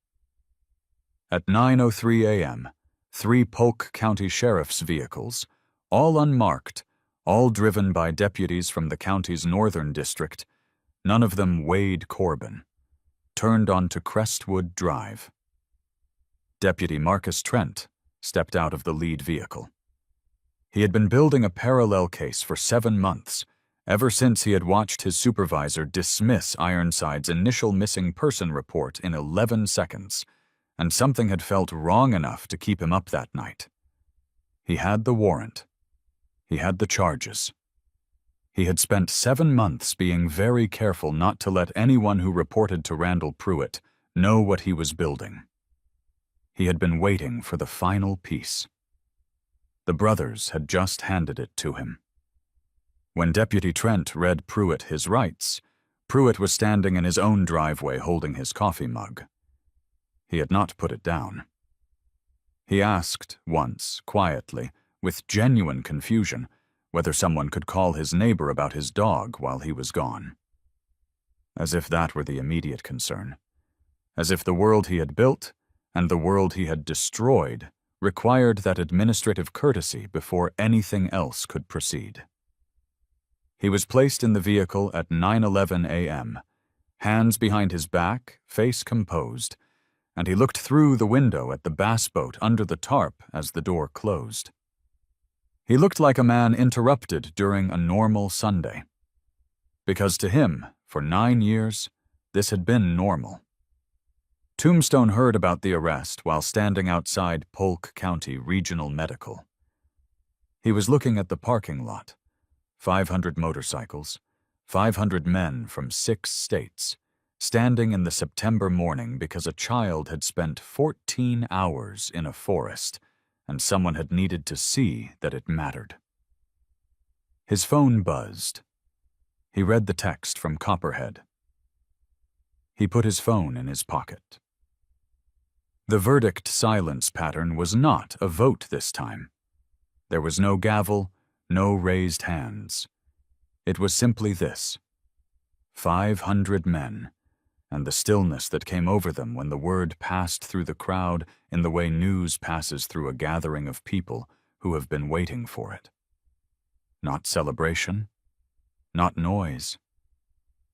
Speaker 1: At 9:03 a.m., 3 Polk County Sheriff's vehicles, all unmarked, all driven by deputies from the county's northern district, none of them Wade Corbin, turned onto Crestwood Drive. Deputy Marcus Trent stepped out of the lead vehicle. He had been building a parallel case for 7 months, ever since he had watched his supervisor dismiss Ironside's initial missing person report in 11 seconds, and something had felt wrong enough to keep him up that night. He had the warrant. He had the charges. He had spent 7 months being very careful not to let anyone who reported to Randall Pruitt know what he was building. He had been waiting for the final piece. The brothers had just handed it to him. When Deputy Trent read Pruitt his rights, Pruitt was standing in his own driveway holding his coffee mug. He had not put it down. He asked once, quietly, with genuine confusion, whether someone could call his neighbor about his dog while he was gone. As if that were the immediate concern. As if the world he had built and the world he had destroyed required that administrative courtesy before anything else could proceed. He was placed in the vehicle at 9:11 a.m., hands behind his back, face composed, and he looked through the window at the bass boat under the tarp as the door closed. He looked like a man interrupted during a normal Sunday. Because to him, for 9 years, this had been normal. Tombstone heard about the arrest while standing outside Polk County Regional Medical. He was looking at the parking lot. 500 motorcycles, 500 men from 6 states, standing in the September morning because a child had spent 14 hours in a forest and someone had needed to see that it mattered. His phone buzzed. He read the text from Copperhead. He put his phone in his pocket. The verdict silence pattern was not a vote this time. There was no gavel, no raised hands. It was simply this: 500 men, and the stillness that came over them when the word passed through the crowd in the way news passes through a gathering of people who have been waiting for it. Not celebration, not noise,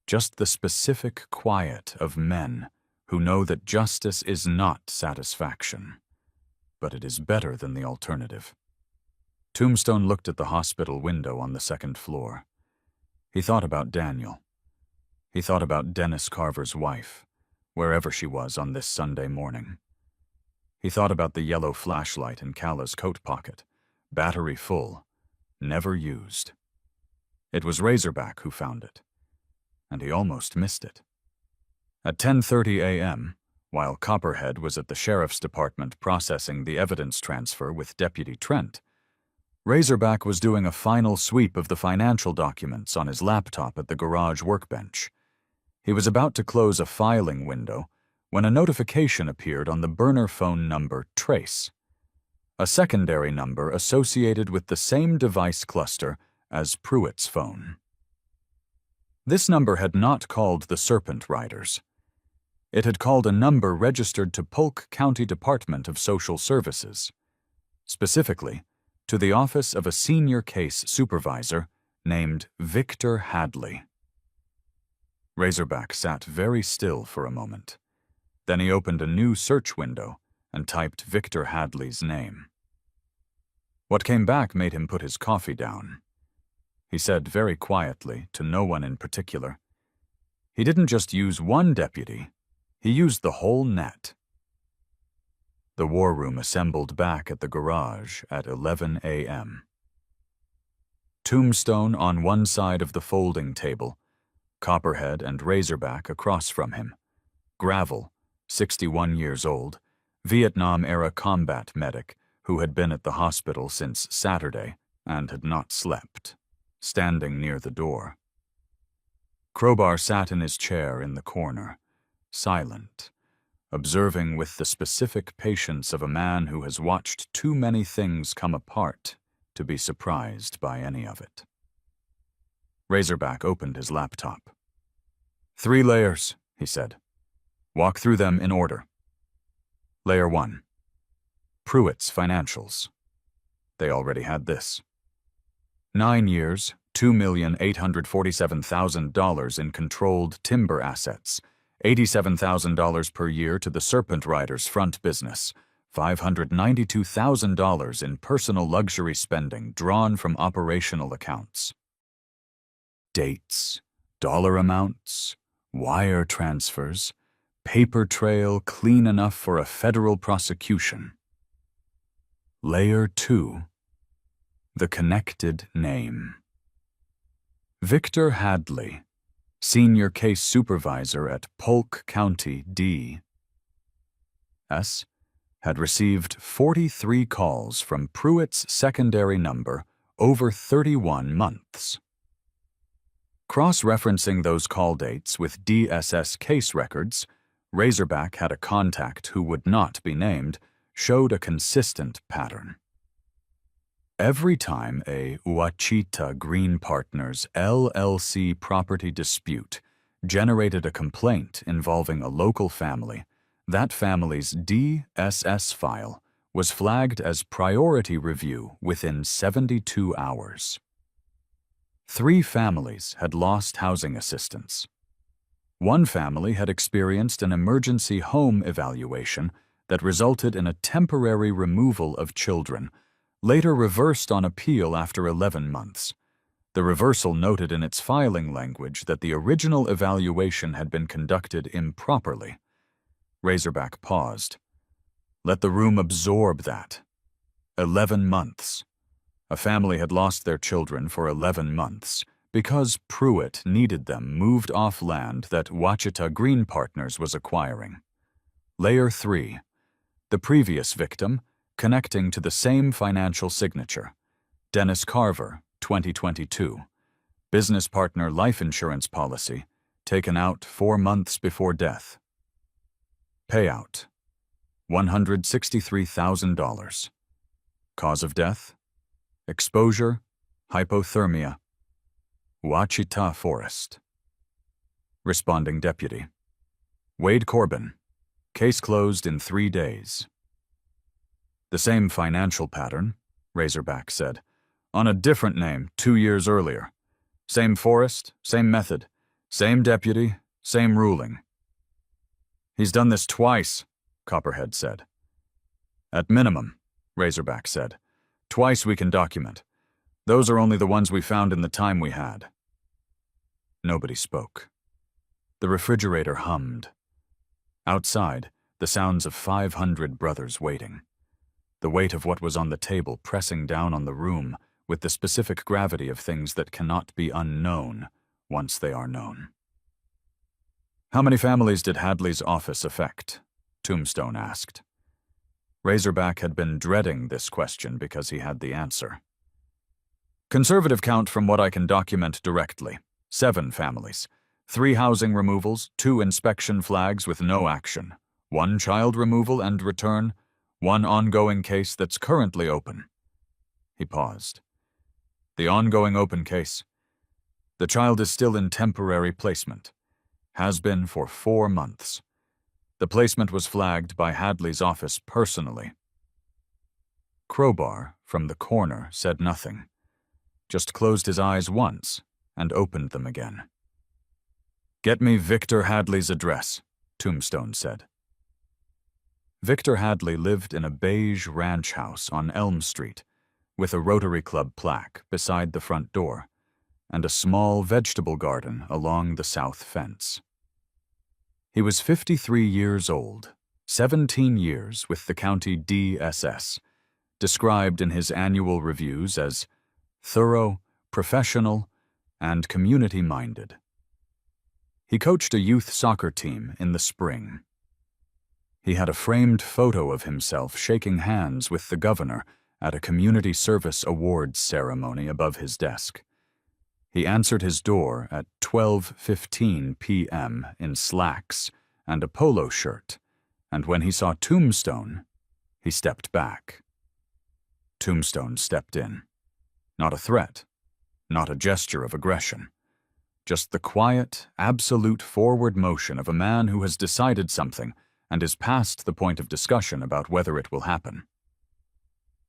Speaker 1: just the specific quiet of men who know that justice is not satisfaction, but it is better than the alternative. Tombstone looked at the hospital window on the 2nd floor. He thought about Daniel. He thought about Dennis Carver's wife, wherever she was on this Sunday morning. He thought about the yellow flashlight in Calla's coat pocket, battery full, never used. It was Razorback who found it, and he almost missed it. At 10:30 a.m., while Copperhead was at the sheriff's department processing the evidence transfer with Deputy Trent, Razorback was doing a final sweep of the financial documents on his laptop at the garage workbench. He was about to close a filing window when a notification appeared on the burner phone number Trace, a secondary number associated with the same device cluster as Pruitt's phone. This number had not called the Serpent Riders. It had called a number registered to Polk County Department of Social Services, specifically to the office of a senior case supervisor named Victor Hadley. Razorback sat very still for a moment. Then he opened a new search window and typed Victor Hadley's name. What came back made him put his coffee down. He said very quietly, to no one in particular, he didn't just use one deputy, he used the whole net. The war room assembled back at the garage at 11 a.m. Tombstone on one side of the folding table, Copperhead and Razorback across from him, Gravel, 61 years old, Vietnam-era combat medic who had been at the hospital since Saturday and had not slept, standing near the door. Crowbar sat in his chair in the corner, silent, observing with the specific patience of a man who has watched too many things come apart to be surprised by any of it. Razorback opened his laptop. 3 layers, he said. Walk through them in order. Layer 1. Pruitt's financials. They already had this. 9 years, $2,847,000 in controlled timber assets, $87,000 per year to the Serpent Riders front business, $592,000 in personal luxury spending drawn from operational accounts. Dates, dollar amounts, wire transfers, paper trail clean enough for a federal prosecution. Layer 2. The connected name. Victor Hadley, senior case supervisor at Polk County, D.S., had received 43 calls from Pruitt's secondary number over 31 months. Cross-referencing those call dates with DSS case records, Razorback had a contact who would not be named, showed a consistent pattern. Every time a Ouachita Green Partners LLC property dispute generated a complaint involving a local family, that family's DSS file was flagged as priority review within 72 hours. 3 families had lost housing assistance. 1 family had experienced an emergency home evaluation that resulted in a temporary removal of children, later reversed on appeal after 11 months. The reversal noted in its filing language that the original evaluation had been conducted improperly. Razorback paused. Let the room absorb that. 11 months. A family had lost their children for 11 months because Pruitt needed them moved off land that Ouachita Green Partners was acquiring. Layer 3. The previous victim, connecting to the same financial signature. Dennis Carver, 2022. Business partner life insurance policy, taken out 4 months before death. Payout, $163,000. Cause of death, exposure, hypothermia. Ouachita Forest. Responding deputy. Wade Corbin. Case closed in 3 days. The same financial pattern, Razorback said, on a different name 2 years earlier. Same forest, same method, same deputy, same ruling. He's done this twice, Copperhead said. At minimum, Razorback said. Twice we can document. Those are only the ones we found in the time we had. Nobody spoke. The refrigerator hummed. Outside, the sounds of 500 brothers waiting. The weight of what was on the table pressing down on the room with the specific gravity of things that cannot be unknown once they are known. How many families did Hadley's office affect? Tombstone asked. Razorback had been dreading this question because he had the answer. Conservative count from what I can document directly. 7 families. 3 housing removals, 2 inspection flags with no action. 1 child removal and return. 1 ongoing case that's currently open. He paused. The ongoing open case. The child is still in temporary placement. Has been for 4 months. The placement was flagged by Hadley's office personally. Crowbar, from the corner, said nothing. Just closed his eyes once and opened them again. Get me Victor Hadley's address, Tombstone said. Victor Hadley lived in a beige ranch house on Elm Street, with a Rotary Club plaque beside the front door, and a small vegetable garden along the south fence. He was 53 years old, 17 years with the county DSS, described in his annual reviews as thorough, professional, and community-minded. He coached a youth soccer team in the spring. He had a framed photo of himself shaking hands with the governor at a community service awards ceremony above his desk. He answered his door at 12:15 p.m. in slacks and a polo shirt, and when he saw Tombstone, he stepped back. Tombstone stepped in. Not a threat, not a gesture of aggression. Just the quiet, absolute forward motion of a man who has decided something and is past the point of discussion about whether it will happen.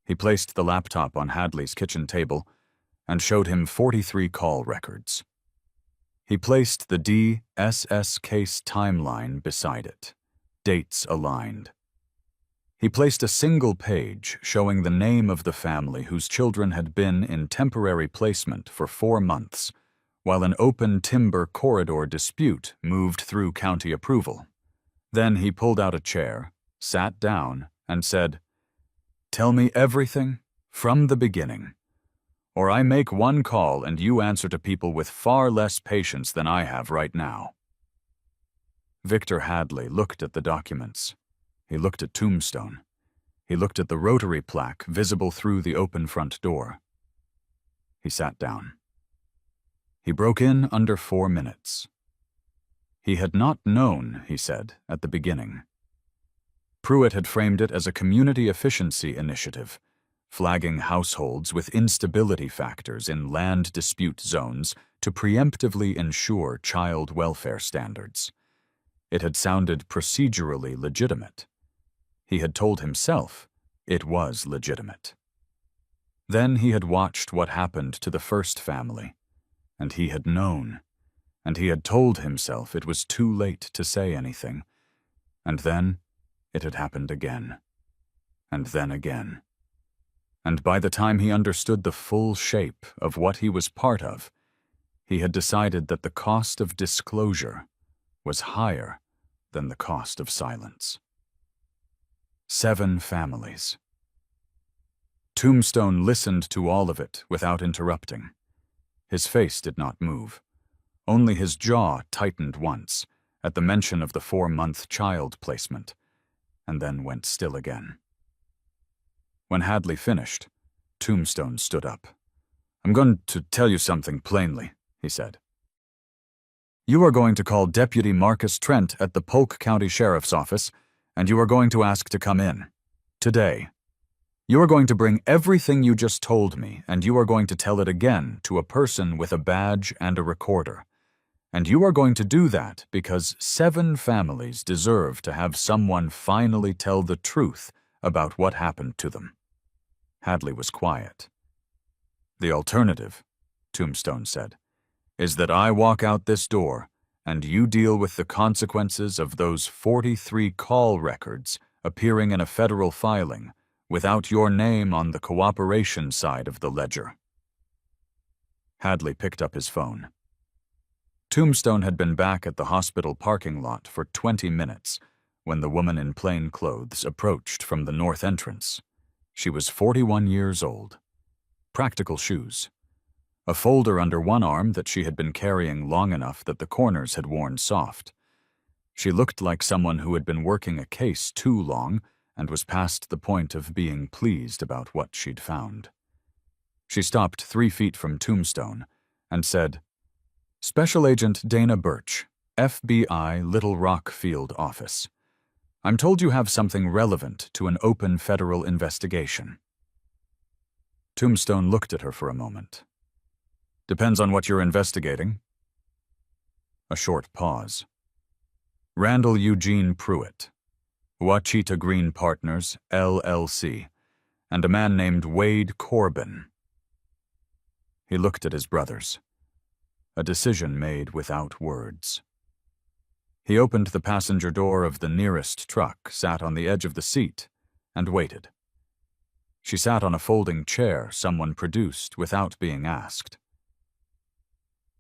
Speaker 1: He placed the laptop on Hadley's kitchen table and showed him 43 call records. He placed the DSS case timeline beside it, dates aligned. He placed a single page showing the name of the family whose children had been in temporary placement for 4 months, while an open timber corridor dispute moved through county approval. Then he pulled out a chair, sat down, and said, "Tell me everything from the beginning, or I make one call and you answer to people with far less patience than I have right now." Victor Hadley looked at the documents. He looked at Tombstone. He looked at the rotary plaque visible through the open front door. He sat down. He broke in under 4 minutes. He had not known, he said, at the beginning. Pruitt had framed it as a community efficiency initiative, flagging households with instability factors in land dispute zones to preemptively ensure child welfare standards. It had sounded procedurally legitimate. He had told himself it was legitimate. Then he had watched what happened to the first family, and he had known, and he had told himself it was too late to say anything, and then it had happened again, and then again. And by the time he understood the full shape of what he was part of, he had decided that the cost of disclosure was higher than the cost of silence. 7 families. Tombstone listened to all of it without interrupting. His face did not move. Only his jaw tightened once at the mention of the 4-month child placement, and then went still again. When Hadley finished, Tombstone stood up. "I'm going to tell you something plainly," he said. "You are going to call Deputy Marcus Trent at the Polk County Sheriff's Office, and you are going to ask to come in. Today. You are going to bring everything you just told me, and you are going to tell it again to a person with a badge and a recorder. And you are going to do that because 7 families deserve to have someone finally tell the truth about what happened to them." Hadley was quiet. "The alternative," Tombstone said, "is that I walk out this door and you deal with the consequences of those 43 call records appearing in a federal filing without your name on the cooperation side of the ledger." Hadley picked up his phone. Tombstone had been back at the hospital parking lot for 20 minutes when the woman in plain clothes approached from the north entrance. She was 41 years old. Practical shoes. A folder under one arm that she had been carrying long enough that the corners had worn soft. She looked like someone who had been working a case too long and was past the point of being pleased about what she'd found. She stopped 3 feet from Tombstone and said, "Special Agent Dana Birch, FBI Little Rock Field Office. I'm told you have something relevant to an open federal investigation." Tombstone looked at her for a moment. "Depends on what you're investigating." A short pause. "Randall Eugene Pruitt, Ouachita Green Partners, LLC, and a man named Wade Corbin." He looked at his brothers. A decision made without words. He opened the passenger door of the nearest truck, sat on the edge of the seat, and waited. She sat on a folding chair someone produced without being asked.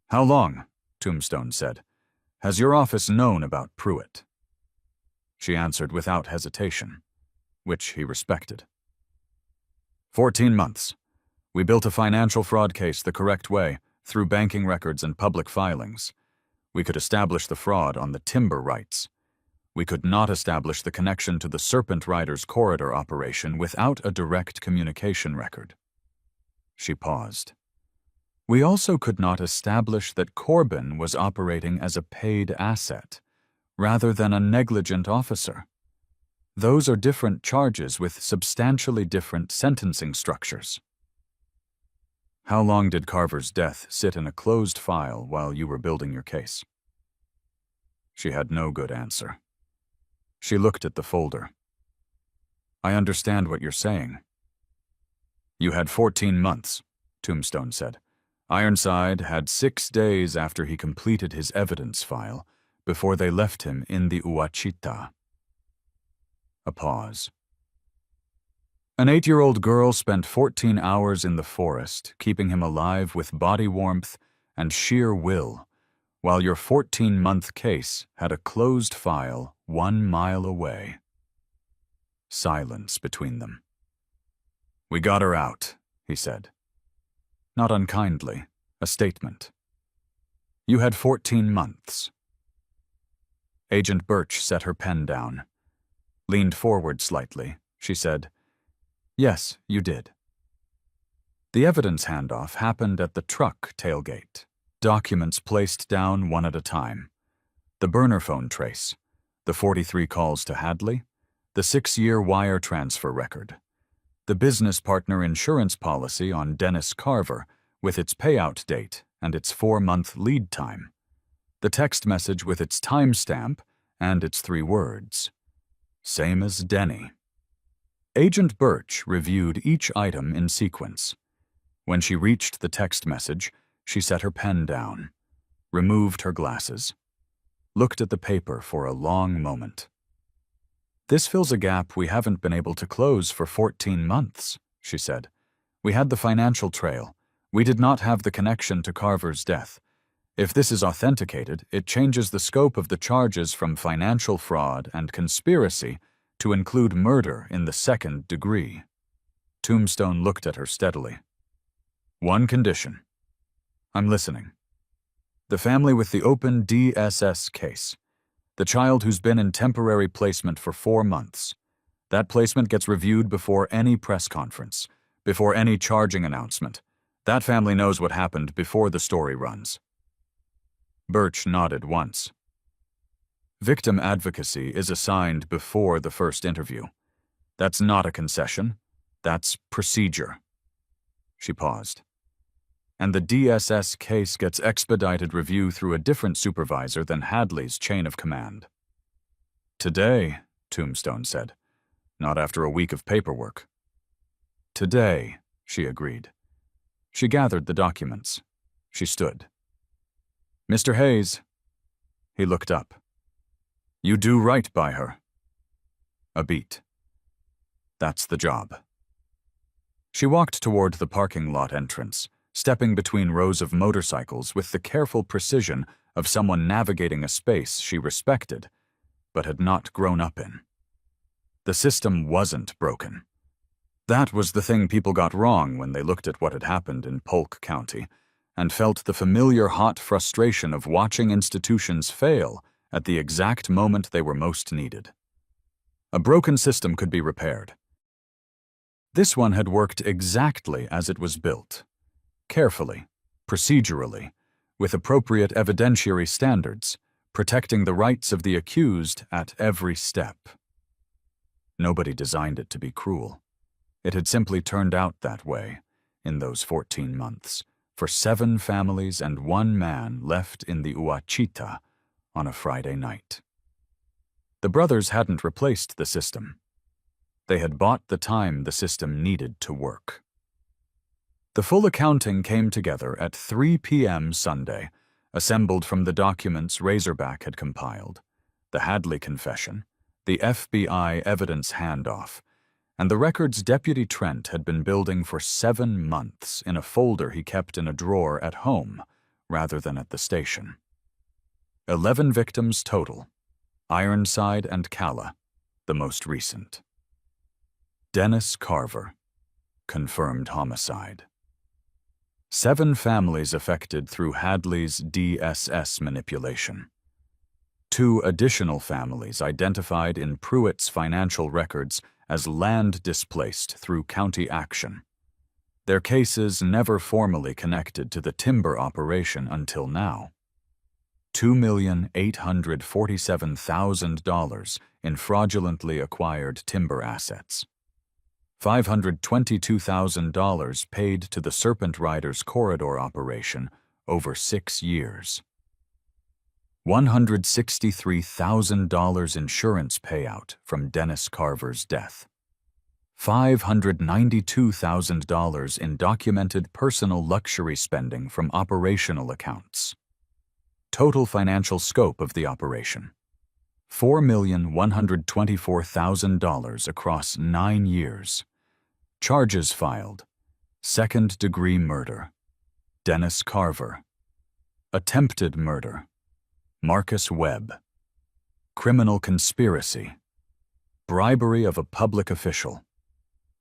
Speaker 1: "How long," Tombstone said, "has your office known about Pruitt?" She answered without hesitation, which he respected. 14 months. We built a financial fraud case the correct way, through banking records and public filings. We could establish the fraud on the timber rights. We could not establish the connection to the Serpent Riders corridor operation without a direct communication record. She paused. We also could not establish that Corbin was operating as a paid asset, rather than a negligent officer. Those are different charges with substantially different sentencing structures. How long did Carver's death sit in a closed file while you were building your case? She had no good answer. She looked at the folder. I understand what you're saying. You had 14 months, Tombstone said. Ironside had 6 days after he completed his evidence file before they left him in the Ouachita. A pause. An 8-year-old girl spent 14 hours in the forest, keeping him alive with body warmth and sheer will, while your 14-month case had a closed file 1 mile away. Silence between them. We got her out, he said. Not unkindly, a statement. You had 14 months. Agent Birch set her pen down. Leaned forward slightly, she said, Yes, you did. The evidence handoff happened at the truck tailgate. Documents placed down one at a time. The burner phone trace, the 43 calls to Hadley, the 6-year wire transfer record, the business partner insurance policy on Dennis Carver with its payout date and its 4-month lead time, the text message with its timestamp and its 3 words. Same as Denny. Agent Birch reviewed each item in sequence. When she reached the text message, she set her pen down, removed her glasses, looked at the paper for a long moment. This fills a gap we haven't been able to close for 14 months, she said. We had the financial trail. We did not have the connection to Carver's death. If this is authenticated, it changes the scope of the charges from financial fraud and conspiracy to include murder in the 2nd degree. Tombstone looked at her steadily. One condition. I'm listening. The family with the open DSS case. The child who's been in temporary placement for 4 months. That placement gets reviewed before any press conference, before any charging announcement. That family knows what happened before the story runs. Birch nodded once. Victim advocacy is assigned before the first interview. That's not a concession. That's procedure. She paused. And the DSS case gets expedited review through a different supervisor than Hadley's chain of command. Today, Tombstone said. Not after a week of paperwork. Today, she agreed. She gathered the documents. She stood. Mr. Hayes. He looked up. You do right by her. A beat. That's the job. She walked toward the parking lot entrance, stepping between rows of motorcycles with the careful precision of someone navigating a space she respected, but had not grown up in. The system wasn't broken. That was the thing people got wrong when they looked at what had happened in Polk County and felt the familiar hot frustration of watching institutions fail at the exact moment they were most needed. A broken system could be repaired. This one had worked exactly as it was built. Carefully, procedurally, with appropriate evidentiary standards, protecting the rights of the accused at every step. Nobody designed it to be cruel. It had simply turned out that way, in those 14 months, for 7 families and 1 man left in the Ouachita on a Friday night. The brothers hadn't replaced the system. They had bought the time the system needed to work. The full accounting came together at 3 p.m. Sunday, assembled from the documents Razorback had compiled, the Hadley confession, the FBI evidence handoff, and the records Deputy Trent had been building for 7 months in a folder he kept in a drawer at home rather than at the station. 11 victims total, Ironside and Calla, the most recent. Dennis Carver, confirmed homicide. 7 families affected through Hadley's DSS manipulation. 2 additional families identified in Pruitt's financial records as land displaced through county action. Their cases never formally connected to the timber operation until now. $2,847,000 in fraudulently acquired timber assets. $522,000 paid to the Serpent Riders corridor operation over 6 years. $163,000 insurance payout from Dennis Carver's death. $592,000 in documented personal luxury spending from operational accounts. Total financial scope of the operation: $4,124,000 across 9 years. Charges filed: second-degree murder, Dennis Carver; attempted murder, Marcus Webb; criminal conspiracy, bribery of a public official,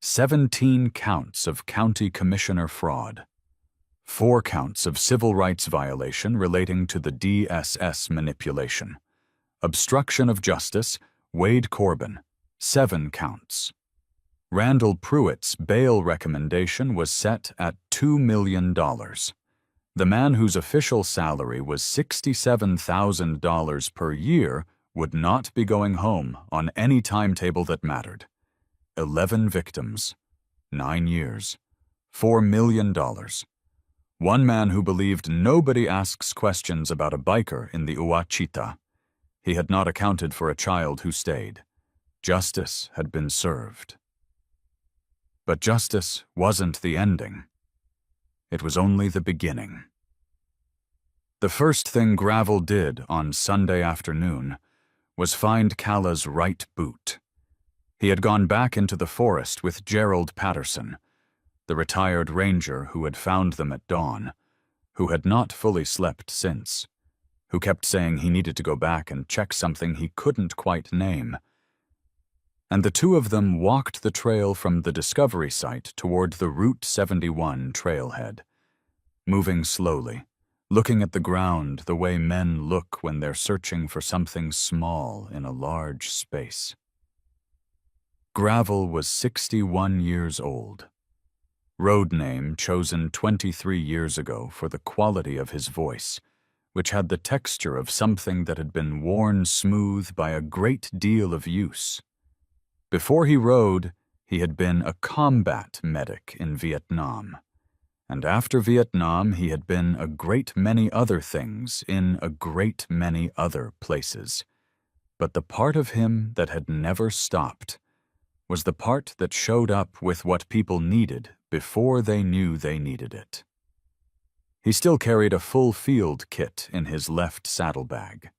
Speaker 1: 17 counts of county commissioner fraud, 4 counts of civil rights violation relating to the DSS manipulation, obstruction of justice, Wade Corbin, 7 counts. Randall Pruitt's bail recommendation was set at $2 million. The man whose official salary was $67,000 per year would not be going home on any timetable that mattered. 11 victims, 9 years, $4 million. One man who believed nobody asks questions about a biker in the Ouachita. He had not accounted for a child who stayed. Justice had been served. But justice wasn't the ending. It was only the beginning. The first thing Gravel did on Sunday afternoon was find Calla's right boot. He had gone back into the forest with Gerald Patterson, the retired ranger who had found them at dawn, who had not fully slept since, who kept saying he needed to go back and check something he couldn't quite name. And the two of them walked the trail from the discovery site toward the Route 71 trailhead, moving slowly, looking at the ground the way men look when they're searching for something small in a large space. Gravel was 61 years old. Road name chosen 23 years ago for the quality of his voice, which had the texture of something that had been worn smooth by a great deal of use. Before he rode, he had been a combat medic in Vietnam. And after Vietnam, he had been a great many other things in a great many other places. But the part of him that had never stopped was the part that showed up with what people needed before they knew they needed it. He still carried a full field kit in his left saddlebag.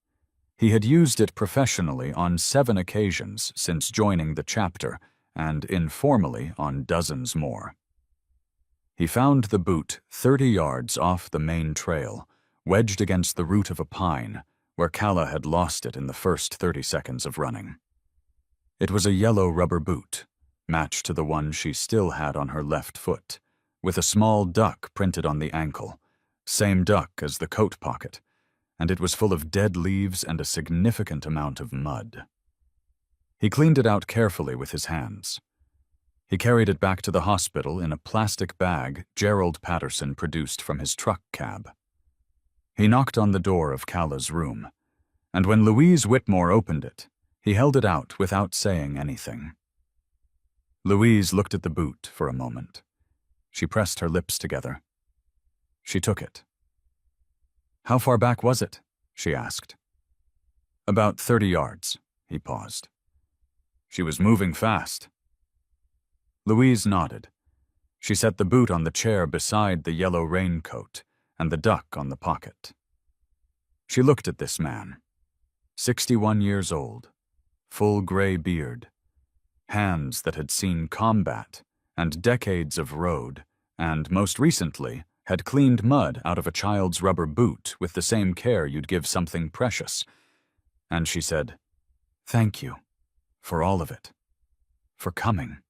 Speaker 1: He had used it professionally on 7 occasions since joining the chapter, and informally on dozens more. He found the boot 30 yards off the main trail, wedged against the root of a pine, where Calla had lost it in the first 30 seconds of running. It was a yellow rubber boot, matched to the one she still had on her left foot, with a small duck printed on the ankle, same duck as the coat pocket, and it was full of dead leaves and a significant amount of mud. He cleaned it out carefully with his hands. He carried it back to the hospital in a plastic bag Gerald Patterson produced from his truck cab. He knocked on the door of Calla's room, and when Louise Whitmore opened it, he held it out without saying anything. Louise looked at the boot for a moment. She pressed her lips together. She took it. "How far back was it?" she asked. "About 30 yards, he paused. "She was moving fast." Louise nodded. She set the boot on the chair beside the yellow raincoat and the duck on the pocket. She looked at this man, 61 years old, full gray beard, hands that had seen combat and decades of road, and most recently had cleaned mud out of a child's rubber boot with the same care you'd give something precious. And she said, "Thank you for all of it, for coming."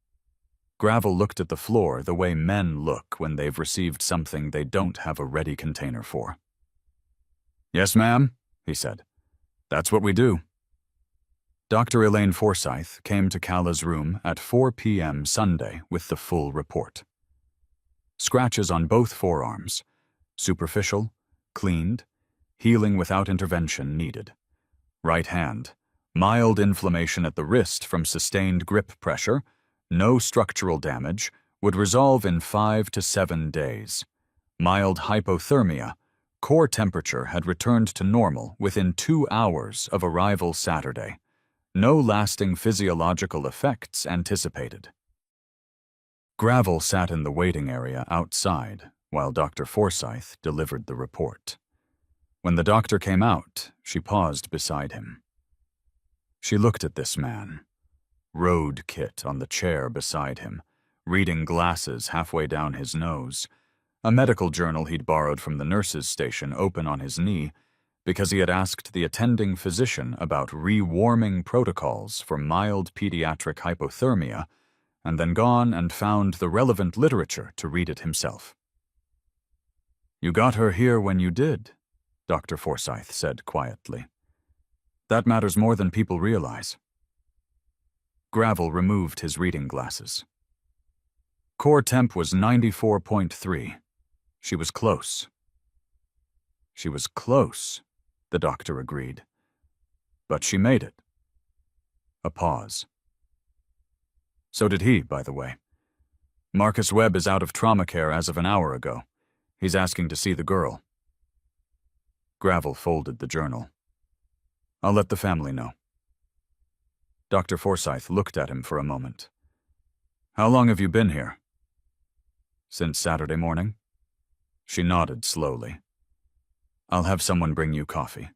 Speaker 1: Gravel looked at the floor the way men look when they've received something they don't have a ready container for. "Yes, ma'am," he said. "That's what we do." Dr. Elaine Forsyth came to Calla's room at 4 p.m. Sunday with the full report. Scratches on both forearms, superficial, cleaned, healing without intervention needed. Right hand, Mild inflammation at the wrist from sustained grip pressure, no structural damage, would resolve in 5 to 7 days. Mild hypothermia, core temperature had returned to normal within 2 hours of arrival Saturday. No lasting physiological effects anticipated. Gravel sat in the waiting area outside while Dr. Forsyth delivered the report. When the doctor came out, she paused beside him. She looked at this man, road kit on the chair beside him, reading glasses halfway down his nose, a medical journal he'd borrowed from the nurse's station open on his knee because he had asked the attending physician about rewarming protocols for mild pediatric hypothermia, and then gone and found the relevant literature to read it himself. "You got her here when you did," Dr. Forsyth said quietly. "That matters more than people realize." Gravel removed his reading glasses. Core temp was 94.3. She was close. She was close, the doctor agreed. But she made it. A pause. So did he, by the way. Marcus Webb is out of trauma care as of an hour ago. He's asking to see the girl. Gravel folded the journal. "I'll let the family know." Dr. Forsyth looked at him for a moment. "How long have you been here?" "Since Saturday morning." She nodded slowly. "I'll have someone bring you coffee."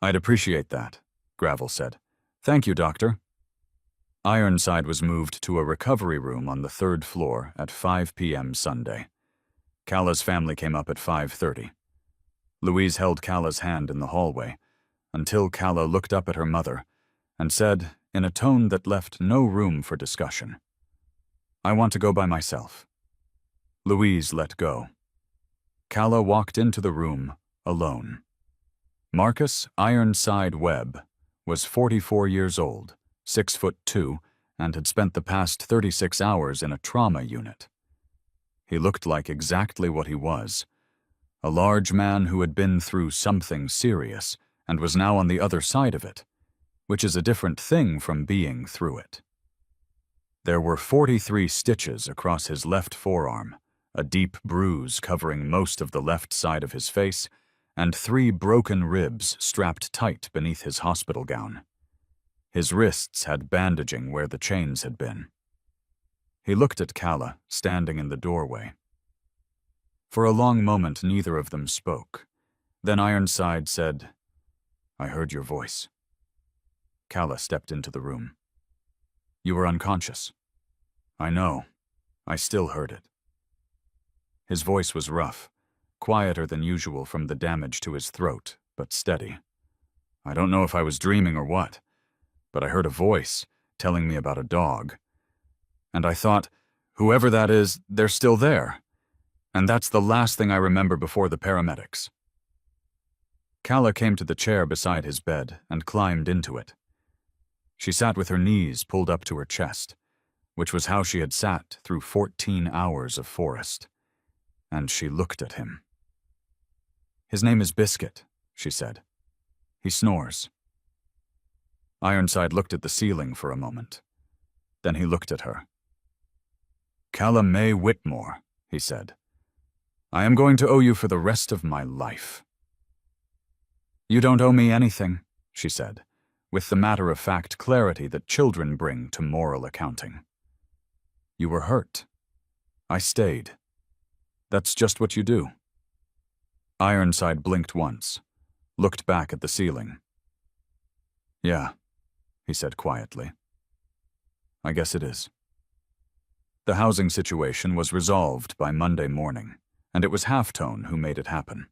Speaker 1: "I'd appreciate that," Gravel said. "Thank you, doctor." Ironside was moved to a recovery room on the 3rd floor at 5 p.m. Sunday. Calla's family came up at 5:30. Louise held Calla's hand in the hallway until Calla looked up at her mother and said, in a tone that left no room for discussion, "I want to go by myself." Louise let go. Calla walked into the room alone. Marcus Ironside Webb was 44 years old, 6'2", and had spent the past 36 hours in a trauma unit. He looked like exactly what he was, a large man who had been through something serious and was now on the other side of it, which is a different thing from being through it. There were 43 stitches across his left forearm, a deep bruise covering most of the left side of his face, and 3 broken ribs strapped tight beneath his hospital gown. His wrists had bandaging where the chains had been. He looked at Calla, standing in the doorway. For a long moment, neither of them spoke. Then Ironside said, "I heard your voice." Calla stepped into the room. "You were unconscious." "I know. I still heard it." His voice was rough, quieter than usual from the damage to his throat, but steady. "I don't know if I was dreaming or what, but I heard a voice telling me about a dog. And I thought, whoever that is, they're still there. And that's the last thing I remember before the paramedics." Calla came to the chair beside his bed and climbed into it. She sat with her knees pulled up to her chest, which was how she had sat through 14 hours of forest. And she looked at him. "His name is Biscuit," she said. "He snores." Ironside looked at the ceiling for a moment. Then he looked at her. "Calla May Whitmore," he said. "I am going to owe you for the rest of my life." "You don't owe me anything," she said, with the matter-of-fact clarity that children bring to moral accounting. "You were hurt. I stayed. That's just what you do." Ironside blinked once, looked back at the ceiling. "Yeah," he said quietly. "I guess it is." The housing situation was resolved by Monday morning, and it was Halftone who made it happen.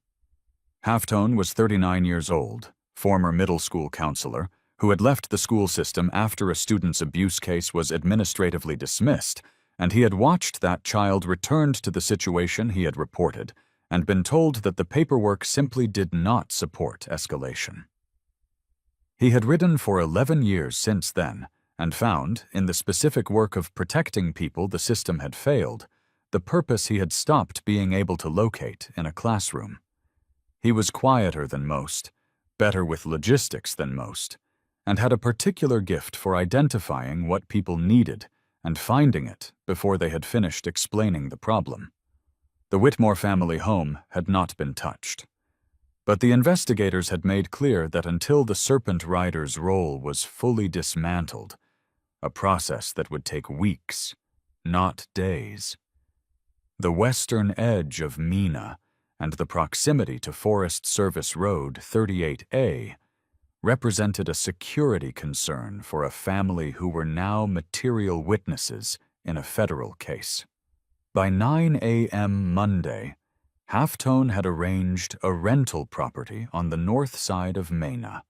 Speaker 1: Halftone was 39 years old, former middle school counselor, who had left the school system after a student's abuse case was administratively dismissed, and he had watched that child returned to the situation he had reported and been told that the paperwork simply did not support escalation. He had ridden for 11 years since then and found, in the specific work of protecting people the system had failed, the purpose he had stopped being able to locate in a classroom. He was quieter than most, better with logistics than most, and had a particular gift for identifying what people needed and finding it before they had finished explaining the problem. The Whitmore family home had not been touched. But the investigators had made clear that until the Serpent Rider's role was fully dismantled, a process that would take weeks, not days. The western edge of Mena and the proximity to Forest Service Road 38A represented a security concern for a family who were now material witnesses in a federal case. By 9 a.m. Monday, Halftone had arranged a rental property on the north side of Mena,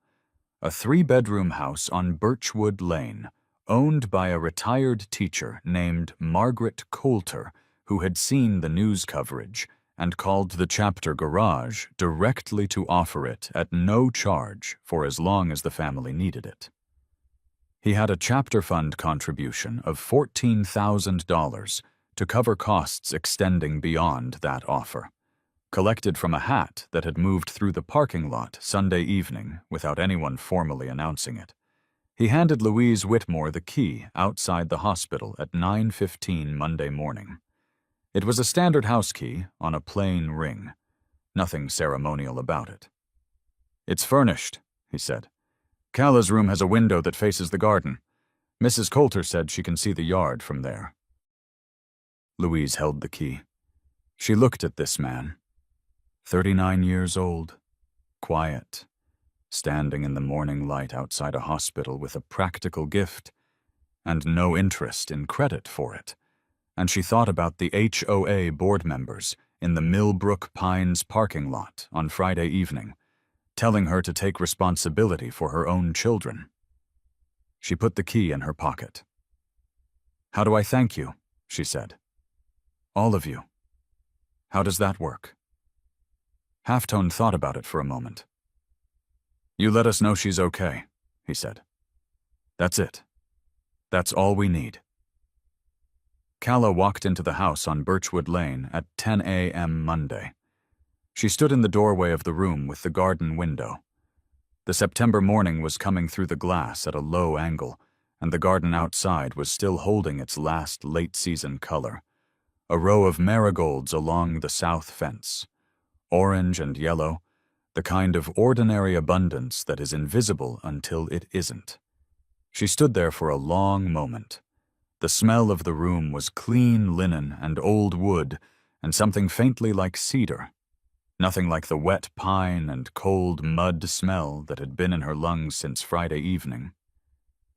Speaker 1: a 3-bedroom house on Birchwood Lane, owned by a retired teacher named Margaret Coulter, who had seen the news coverage and called the chapter garage directly to offer it at no charge for as long as the family needed it. He had a chapter fund contribution of $14,000 to cover costs extending beyond that offer, collected from a hat that had moved through the parking lot Sunday evening without anyone formally announcing it. He handed Louise Whitmore the key outside the hospital at 9:15 Monday morning. It was a standard house key on a plain ring, nothing ceremonial about it. "It's furnished," he said. "Calla's room has a window that faces the garden. Mrs. Coulter said she can see the yard from there." Louise held the key. She looked at this man, 39 years old, quiet, standing in the morning light outside a hospital with a practical gift and no interest in credit for it. And she thought about the HOA board members in the Millbrook Pines parking lot on Friday evening, telling her to take responsibility for her own children. She put the key in her pocket. "How do I thank you?" she said. "All of you. How does that work?" Halftone thought about it for a moment. "You let us know she's okay," he said. "That's it. That's all we need." Calla walked into the house on Birchwood Lane at 10 a.m. Monday. She stood in the doorway of the room with the garden window. The September morning was coming through the glass at a low angle, and the garden outside was still holding its last late-season color. A row of marigolds along the south fence, orange and yellow, the kind of ordinary abundance that is invisible until it isn't. She stood there for a long moment. The smell of the room was clean linen and old wood and something faintly like cedar. Nothing like the wet pine and cold mud smell that had been in her lungs since Friday evening.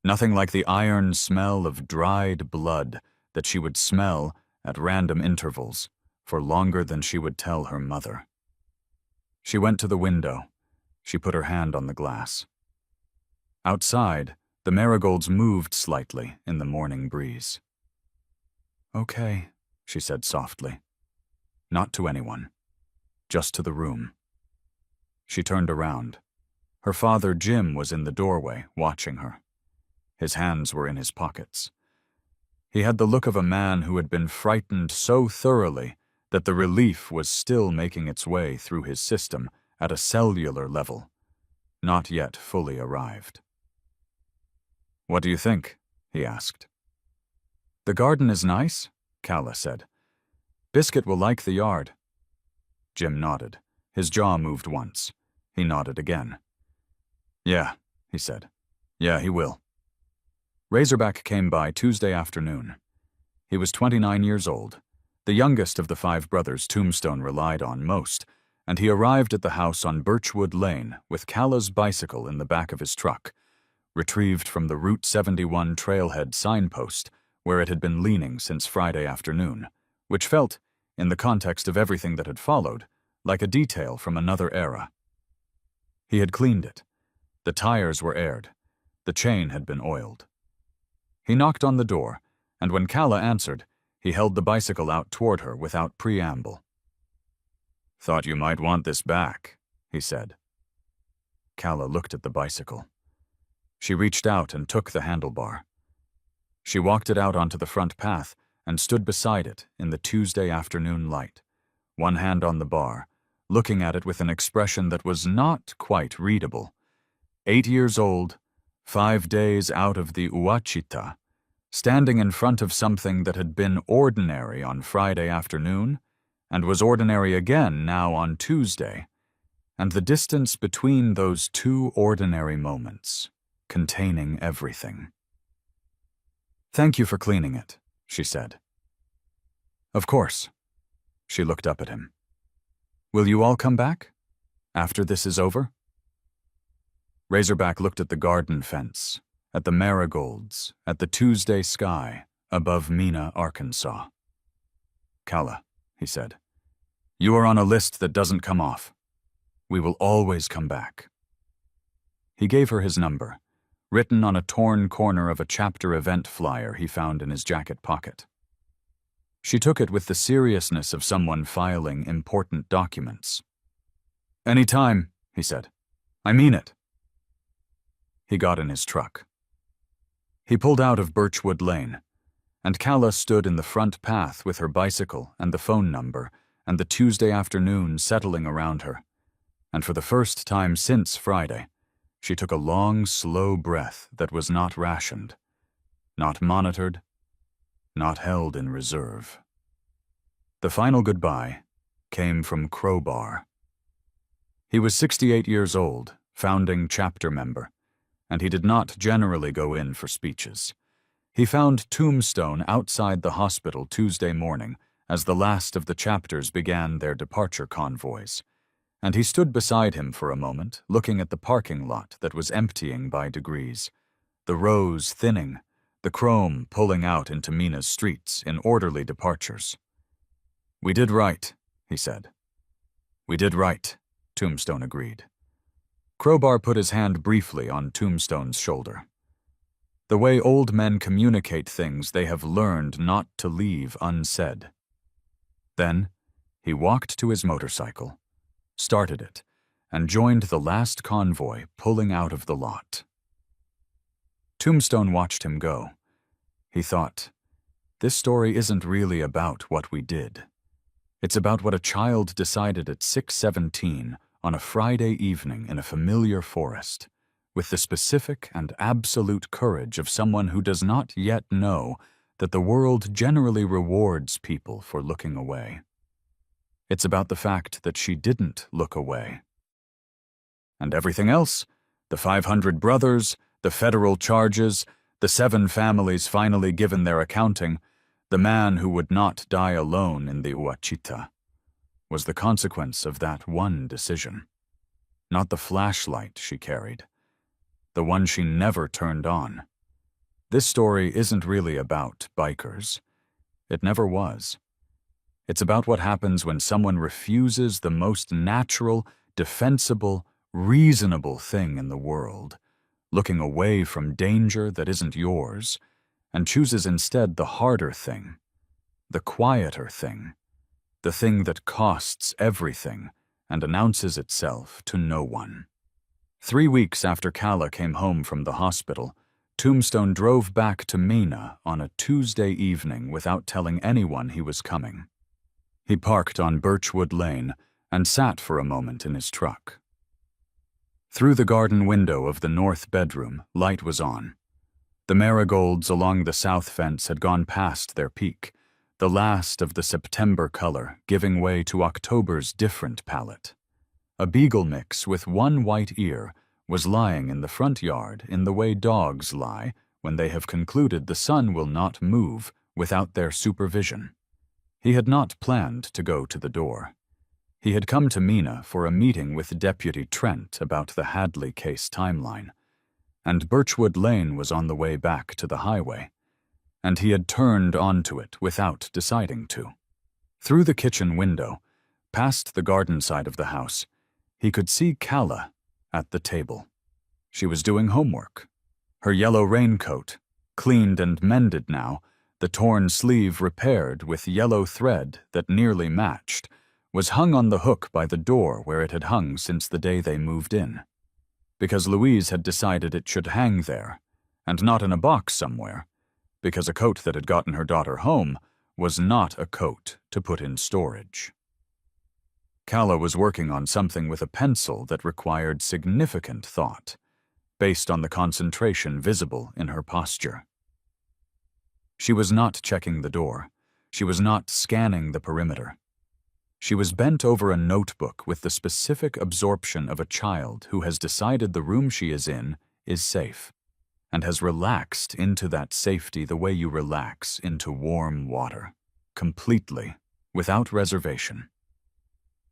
Speaker 1: Nothing like the iron smell of dried blood that she would smell at random intervals for longer than she would tell her mother. She went to the window. She put her hand on the glass. Outside, the marigolds moved slightly in the morning breeze. "Okay," she said softly. Not to anyone, just to the room. She turned around. Her father, Jim, was in the doorway, watching her. His hands were in his pockets. He had the look of a man who had been frightened so thoroughly that the relief was still making its way through his system at a cellular level, not yet fully arrived. "What do you think?" he asked. "The garden is nice," Calla said. "Biscuit will like the yard." Jim nodded. His jaw moved once. He nodded again. "Yeah," he said. "Yeah, he will." Razorback came by Tuesday afternoon. He was 29 years old, the youngest of the 5 brothers Tombstone relied on most, and he arrived at the house on Birchwood Lane with Calla's bicycle in the back of his truck, retrieved from the Route 71 trailhead signpost where it had been leaning since Friday afternoon, which felt, in the context of everything that had followed, like a detail from another era. He had cleaned it. The tires were aired. The chain had been oiled. He knocked on the door, and when Calla answered, he held the bicycle out toward her without preamble. "Thought you might want this back," he said. Calla looked at the bicycle. She reached out and took the handlebar. She walked it out onto the front path and stood beside it in the Tuesday afternoon light, one hand on the bar, looking at it with an expression that was not quite readable. 8 years old, 5 days out of the Ouachita, standing in front of something that had been ordinary on Friday afternoon and was ordinary again now on Tuesday, and the distance between those two ordinary moments, containing everything. "Thank you for cleaning it," she said. "Of course." She looked up at him. "Will you all come back? After this is over?" Razorback looked at the garden fence, at the marigolds, at the Tuesday sky above Mena, Arkansas. "Kala," he said, "you are on a list that doesn't come off. We will always come back." He gave her his number, written on a torn corner of a chapter event flyer he found in his jacket pocket. She took it with the seriousness of someone filing important documents. "Any time," he said. "I mean it." He got in his truck. He pulled out of Birchwood Lane, and Kala stood in the front path with her bicycle and the phone number and the Tuesday afternoon settling around her, and for the first time since Friday, she took a long, slow breath that was not rationed, not monitored, not held in reserve. The final goodbye came from Crowbar. He was 68 years old, founding chapter member, and he did not generally go in for speeches. He found Tombstone outside the hospital Tuesday morning as the last of the chapters began their departure convoys, and he stood beside him for a moment, looking at the parking lot that was emptying by degrees, the rows thinning, the chrome pulling out into Mena's streets in orderly departures. "We did right," he said. "We did right," Tombstone agreed. Crowbar put his hand briefly on Tombstone's shoulder. "The way old men communicate things they have learned not to leave unsaid." Then he walked to his motorcycle, started it, and joined the last convoy pulling out of the lot. Tombstone watched him go. He thought, this story isn't really about what we did. It's about what a child decided at 6:17 on a Friday evening in a familiar forest, with the specific and absolute courage of someone who does not yet know that the world generally rewards people for looking away. It's about the fact that she didn't look away. And everything else, the 500 brothers, the federal charges, the 7 families finally given their accounting, the man who would not die alone in the Ouachita, was the consequence of that one decision. Not the flashlight she carried, the one she never turned on. This story isn't really about bikers. It never was. It's about what happens when someone refuses the most natural, defensible, reasonable thing in the world, looking away from danger that isn't yours, and chooses instead the harder thing, the quieter thing, the thing that costs everything and announces itself to no one. 3 weeks after Kala came home from the hospital, Tombstone drove back to Mena on a Tuesday evening without telling anyone he was coming. He parked on Birchwood Lane and sat for a moment in his truck. Through the garden window of the north bedroom, light was on. The marigolds along the south fence had gone past their peak, the last of the September color giving way to October's different palette. A beagle mix with one white ear was lying in the front yard in the way dogs lie when they have concluded the sun will not move without their supervision. He had not planned to go to the door. He had come to Mena for a meeting with Deputy Trent about the Hadley case timeline, and Birchwood Lane was on the way back to the highway, and he had turned onto it without deciding to. Through the kitchen window, past the garden side of the house, he could see Kala at the table. She was doing homework. Her yellow raincoat, cleaned and mended now, the torn sleeve repaired with yellow thread that nearly matched, was hung on the hook by the door where it had hung since the day they moved in, because Louise had decided it should hang there, and not in a box somewhere, because a coat that had gotten her daughter home was not a coat to put in storage. Kala was working on something with a pencil that required significant thought, based on the concentration visible in her posture. She was not checking the door. She was not scanning the perimeter. She was bent over a notebook with the specific absorption of a child who has decided the room she is in is safe, and has relaxed into that safety the way you relax into warm water, completely, without reservation.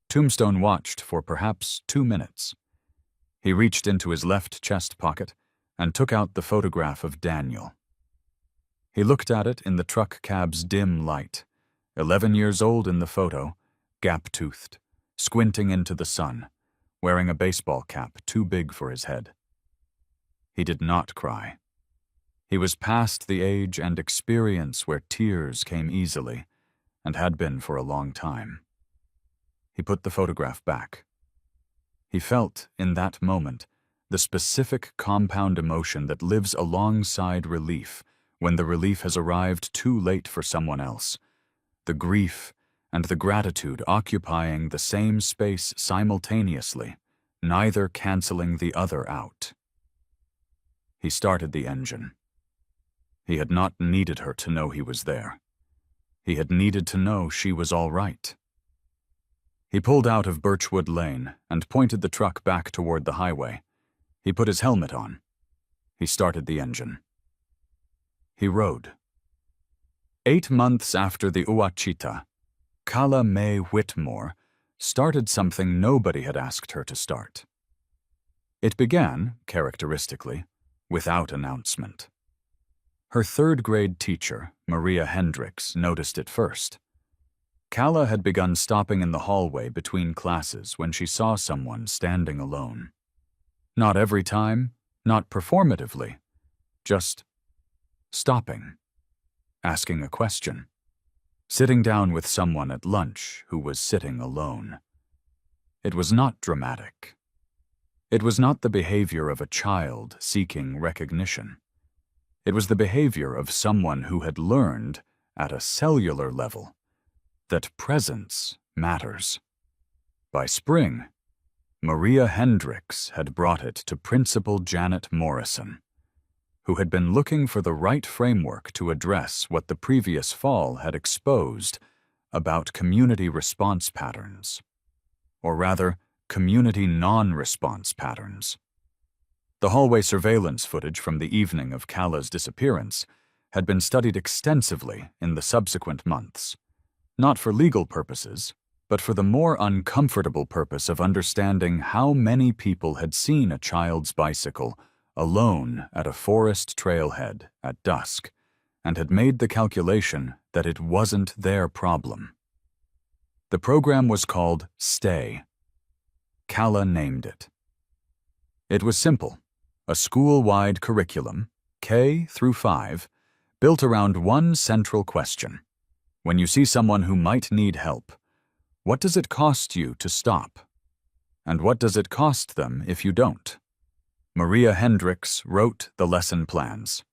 Speaker 1: Tombstone watched for perhaps 2 minutes. He reached into his left chest pocket and took out the photograph of Daniel. He looked at it in the truck cab's dim light, 11 years old in the photo, gap-toothed, squinting into the sun, wearing a baseball cap too big for his head. He did not cry. He was past the age and experience where tears came easily, and had been for a long time. He put the photograph back. He felt, in that moment, the specific compound emotion that lives alongside relief when the relief has arrived too late for someone else, the grief and the gratitude occupying the same space simultaneously, neither canceling the other out. He started the engine. He had not needed her to know he was there. He had needed to know she was all right. He pulled out of Birchwood Lane and pointed the truck back toward the highway. He put his helmet on. He started the engine. He rode. 8 months after the Ouachita, Kala Mae Whitmore started something nobody had asked her to start. It began, characteristically, without announcement. Her 3rd grade teacher, Maria Hendricks, noticed it first. Kala had begun stopping in the hallway between classes when she saw someone standing alone. Not every time, not performatively, just stopping, asking a question, sitting down with someone at lunch who was sitting alone. It was not dramatic. It was not the behavior of a child seeking recognition. It was the behavior of someone who had learned, at a cellular level, that presence matters. By spring, Maria Hendricks had brought it to Principal Janet Morrison, who had been looking for the right framework to address what the previous fall had exposed about community response patterns, or rather, community non-response patterns. The hallway surveillance footage from the evening of Kala's disappearance had been studied extensively in the subsequent months, not for legal purposes, but for the more uncomfortable purpose of understanding how many people had seen a child's bicycle alone at a forest trailhead at dusk, and had made the calculation that it wasn't their problem. The program was called Stay. Kala named it. It was simple, a school-wide curriculum, K through 5, built around one central question. When you see someone who might need help, what does it cost you to stop? And what does it cost them if you don't? Maria Hendricks wrote the lesson plans.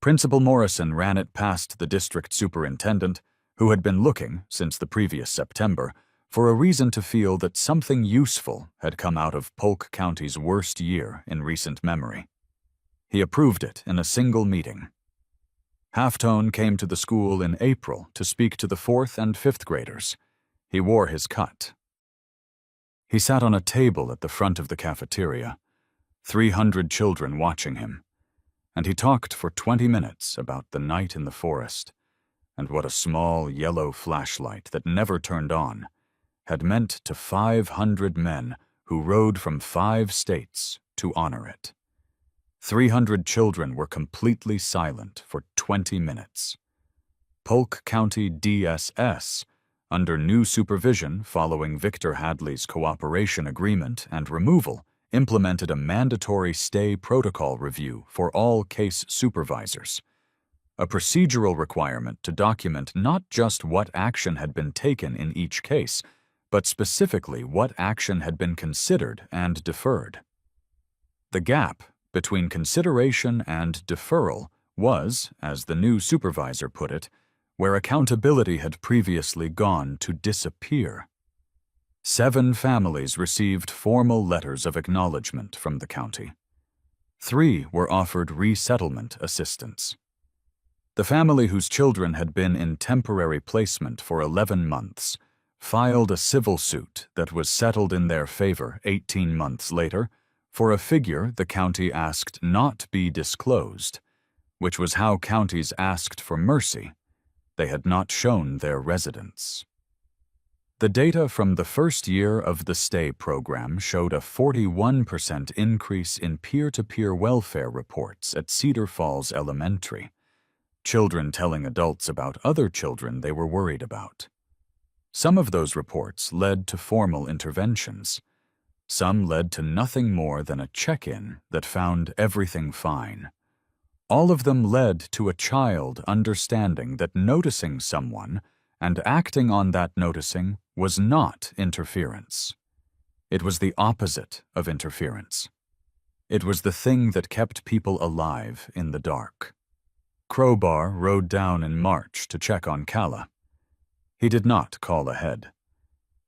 Speaker 1: Principal Morrison ran it past the district superintendent, who had been looking, since the previous September, for a reason to feel that something useful had come out of Polk County's worst year in recent memory. He approved it in a single meeting. Halftone came to the school in April to speak to the 4th and 5th graders. He wore his cut. He sat on a table at the front of the cafeteria, 300 children watching him, and he talked for 20 minutes about the night in the forest and what a small yellow flashlight that never turned on had meant to 500 men who rode from 5 states to honor it. 300 children were completely silent for 20 minutes. Polk County DSS, under new supervision following Victor Hadley's cooperation agreement and removal, implemented a mandatory stay protocol review for all case supervisors, a procedural requirement to document not just what action had been taken in each case, but specifically what action had been considered and deferred. The gap between consideration and deferral was, as the new supervisor put it, where accountability had previously gone to disappear. 7 families received formal letters of acknowledgement from the county. 3 were offered resettlement assistance. The family whose children had been in temporary placement for 11 months filed a civil suit that was settled in their favor 18 months later for a figure the county asked not be disclosed, which was how counties asked for mercy. They had not shown their residence. The data from the first year of the stay program showed a 41% increase in peer-to-peer welfare reports at Cedar Falls Elementary, children telling adults about other children they were worried about. Some of those reports led to formal interventions. Some led to nothing more than a check-in that found everything fine. All of them led to a child understanding that noticing someone and acting on that noticing was not interference. It was the opposite of interference. It was the thing that kept people alive in the dark. Crowbar rode down in March to check on Calla. He did not call ahead.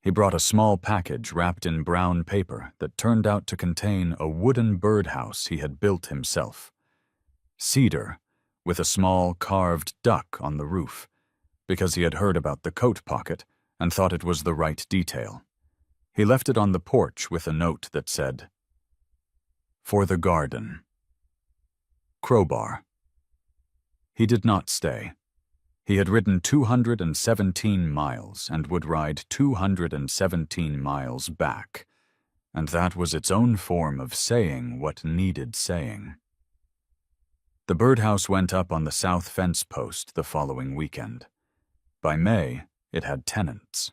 Speaker 1: He brought a small package wrapped in brown paper that turned out to contain a wooden birdhouse he had built himself. Cedar, with a small carved duck on the roof, because he had heard about the coat pocket and thought it was the right detail. He left it on the porch with a note that said, "For the garden." Crowbar. He did not stay. He had ridden 217 miles and would ride 217 miles back, and that was its own form of saying what needed saying. The birdhouse went up on the south fence post the following weekend. By May, it had tenants.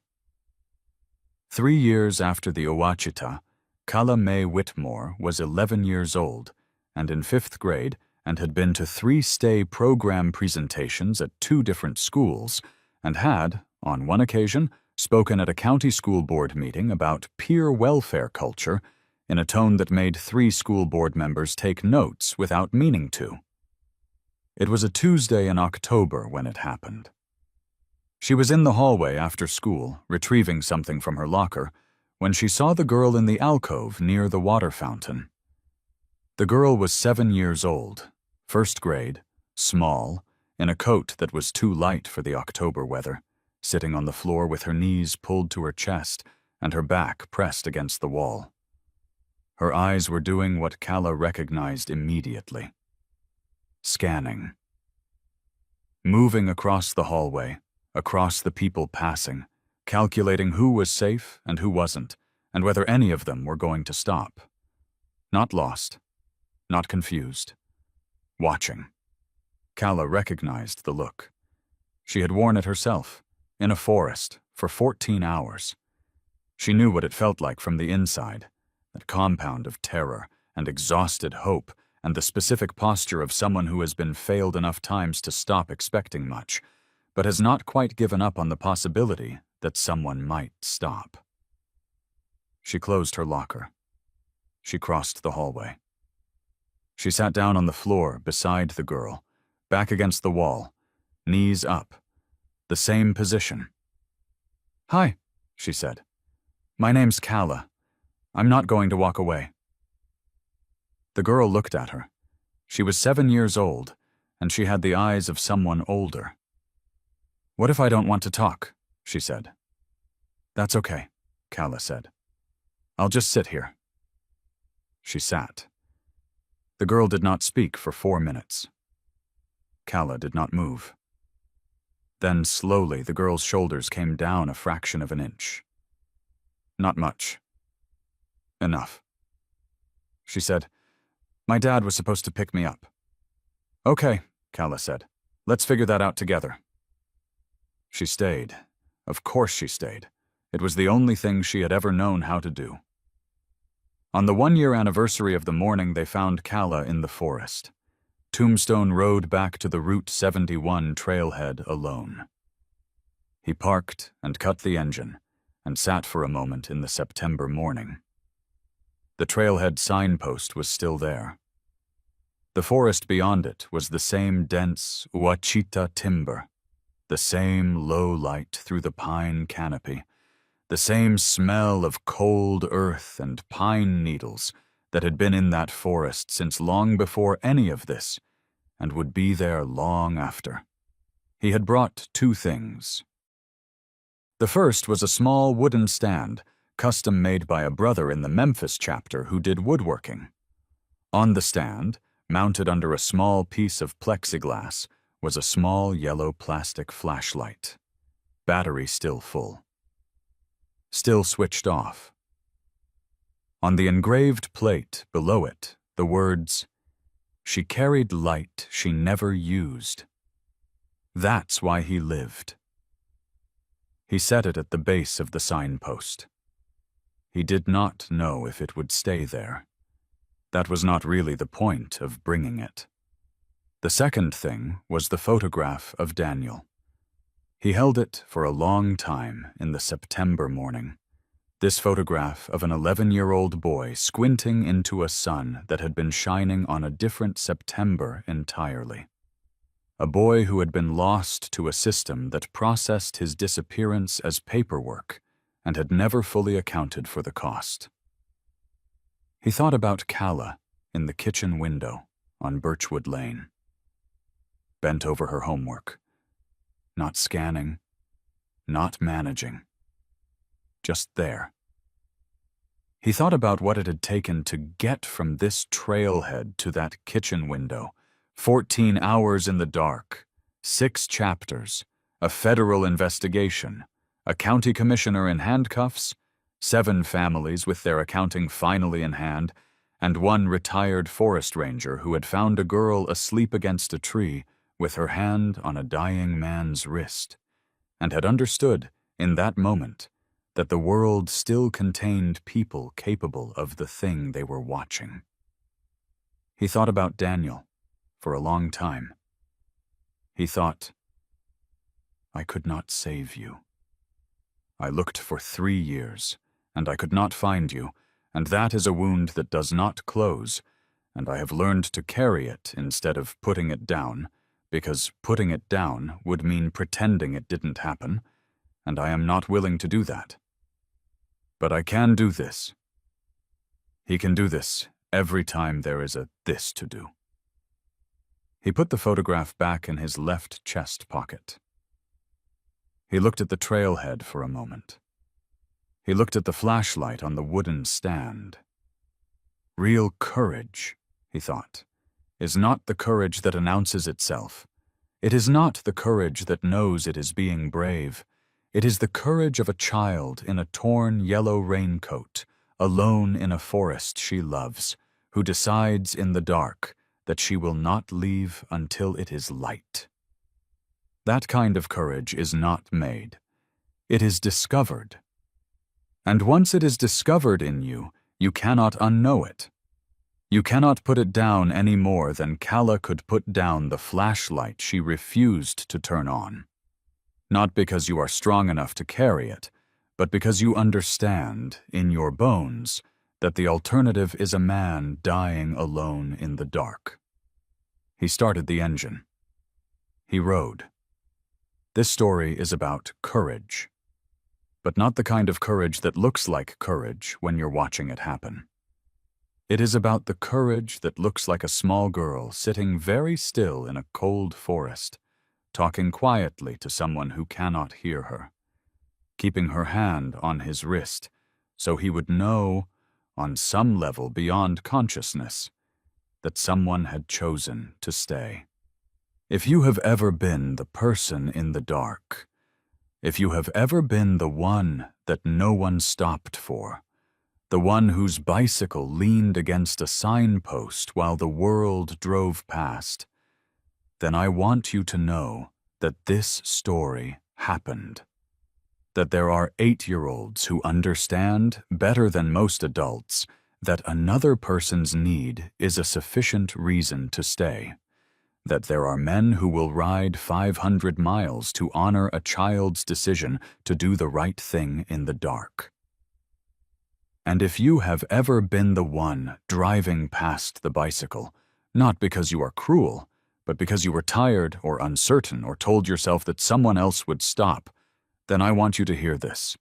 Speaker 1: 3 years after the Ouachita, Calla Mae Whitmore was 11 years old and in 5th grade and had been to 3 stay program presentations at 2 different schools and had, on one occasion, spoken at a county school board meeting about peer welfare culture in a tone that made 3 school board members take notes without meaning to. It was a Tuesday in October when it happened. She was in the hallway after school, retrieving something from her locker, when she saw the girl in the alcove near the water fountain. The girl was 7 years old, 1st grade, small, in a coat that was too light for the October weather, sitting on the floor with her knees pulled to her chest and her back pressed against the wall. Her eyes were doing what Calla recognized immediately. Scanning. Moving across the hallway, across the people passing, calculating who was safe and who wasn't, and whether any of them were going to stop. Not lost, not confused. Watching. Calla recognized the look. She had worn it herself, in a forest, for 14 hours. She knew what it felt like from the inside, that compound of terror and exhausted hope and the specific posture of someone who has been failed enough times to stop expecting much, but has not quite given up on the possibility that someone might stop. She closed her locker. She crossed the hallway. She sat down on the floor beside the girl, back against the wall, knees up, the same position. "Hi," she said. "My name's Calla. I'm not going to walk away." The girl looked at her. She was 7 years old, and she had the eyes of someone older. "What if I don't want to talk?" she said. "That's okay," Calla said. "I'll just sit here." She sat. The girl did not speak for 4 minutes. Calla did not move. Then slowly the girl's shoulders came down a fraction of an inch. "Not much. Enough." She said, "My dad was supposed to pick me up." "Okay," Calla said. "Let's figure that out together." She stayed. Of course she stayed. It was the only thing she had ever known how to do. On the 1-year anniversary of the morning they found Calla in the forest. Tombstone rode back to the Route 71 trailhead alone. He parked and cut the engine and sat for a moment in the September morning. The trailhead signpost was still there. The forest beyond it was the same dense Ouachita timber, the same low light through the pine canopy, the same smell of cold earth and pine needles that had been in that forest since long before any of this, and would be there long after. He had brought two things. The first was a small wooden stand, custom made by a brother in the Memphis chapter who did woodworking. On the stand, mounted under a small piece of plexiglass, was a small yellow plastic flashlight. Battery still full. Still switched off. On the engraved plate below it, the words, "She carried light she never used." That's why he lived. He set it at the base of the signpost. He did not know if it would stay there. That was not really the point of bringing it. The second thing was the photograph of Daniel. He held it for a long time in the September morning. This photograph of an 11-year-old boy squinting into a sun that had been shining on a different September entirely. A boy who had been lost to a system that processed his disappearance as paperwork and had never fully accounted for the cost. He thought about Calla in the kitchen window on Birchwood Lane. Bent over her homework. Not scanning, not managing. Just there. He thought about what it had taken to get from this trailhead to that kitchen window. 14 hours in the dark, 6 chapters, a federal investigation, a county commissioner in handcuffs, 7 families with their accounting finally in hand, and 1 retired forest ranger who had found a girl asleep against a tree with her hand on a dying man's wrist, and had understood in that moment that the world still contained people capable of the thing they were watching. He thought about Daniel for a long time. He thought, "I could not save you. I looked for 3 years, and I could not find you, and that is a wound that does not close, and I have learned to carry it instead of putting it down, because putting it down would mean pretending it didn't happen, and I am not willing to do that. But I can do this. He can do this every time there is a this to do." He put the photograph back in his left chest pocket. He looked at the trailhead for a moment. He looked at the flashlight on the wooden stand. Real courage, he thought, is not the courage that announces itself. It is not the courage that knows it is being brave. It is the courage of a child in a torn yellow raincoat, alone in a forest she loves, who decides in the dark that she will not leave until it is light. That kind of courage is not made. It is discovered. And once it is discovered in you, you cannot unknow it. You cannot put it down any more than Calla could put down the flashlight she refused to turn on. Not because you are strong enough to carry it, but because you understand, in your bones, that the alternative is a man dying alone in the dark. He started the engine. He rode. This story is about courage, but not the kind of courage that looks like courage when you're watching it happen. It is about the courage that looks like a small girl sitting very still in a cold forest, talking quietly to someone who cannot hear her, keeping her hand on his wrist so he would know, on some level beyond consciousness, that someone had chosen to stay. If you have ever been the person in the dark, if you have ever been the one that no one stopped for, the one whose bicycle leaned against a signpost while the world drove past, then I want you to know that this story happened. That there are 8-year-olds who understand, better than most adults, that another person's need is a sufficient reason to stay. That there are men who will ride 500 miles to honor a child's decision to do the right thing in the dark. And if you have ever been the one driving past the bicycle, not because you are cruel, but because you were tired or uncertain or told yourself that someone else would stop, then I want you to hear this.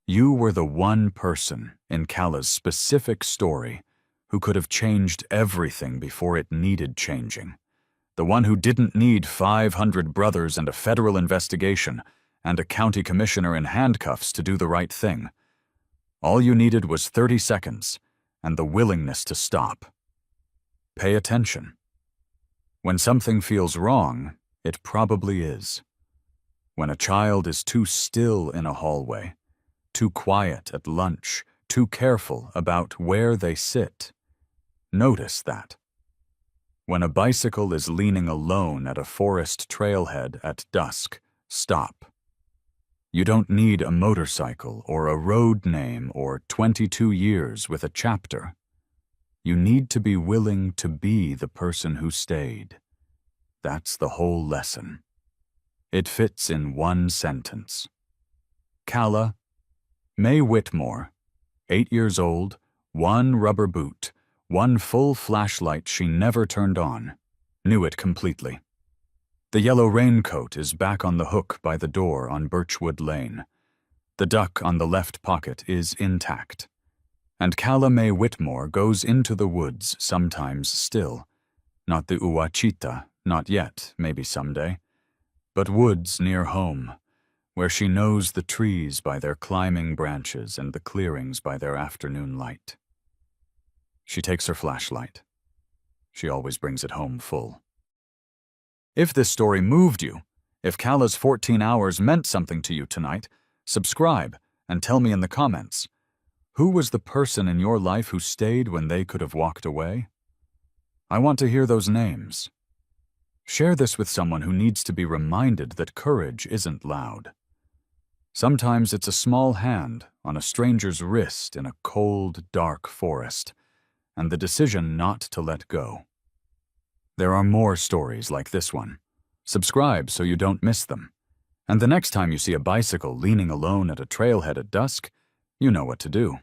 Speaker 1: You were the one person in Calla's specific story who could have changed everything before it needed changing. The one who didn't need 500 brothers and a federal investigation and a county commissioner in handcuffs to do the right thing. All you needed was 30 seconds and the willingness to stop. Pay attention. When something feels wrong, it probably is. When a child is too still in a hallway, too quiet at lunch, too careful about where they sit, notice that. When a bicycle is leaning alone at a forest trailhead at dusk, stop. You don't need a motorcycle or a road name or 22 years with a chapter. You need to be willing to be the person who stayed. That's the whole lesson. It fits in one sentence. Calla, Mae Whitmore, 8 years old, 1 rubber boot, 1 full flashlight she never turned on, knew it completely. The yellow raincoat is back on the hook by the door on Birchwood Lane. The duck on the left pocket is intact. And Calla Mae Whitmore goes into the woods sometimes still. Not the Ouachita, not yet, maybe someday. But woods near home, where she knows the trees by their climbing branches and the clearings by their afternoon light. She takes her flashlight. She always brings it home full. If this story moved you, if Calla's 14 hours meant something to you tonight, subscribe and tell me in the comments. Who was the person in your life who stayed when they could have walked away? I want to hear those names. Share this with someone who needs to be reminded that courage isn't loud. Sometimes it's a small hand on a stranger's wrist in a cold, dark forest, and the decision not to let go. There are more stories like this one. Subscribe so you don't miss them. And the next time you see a bicycle leaning alone at a trailhead at dusk, you know what to do.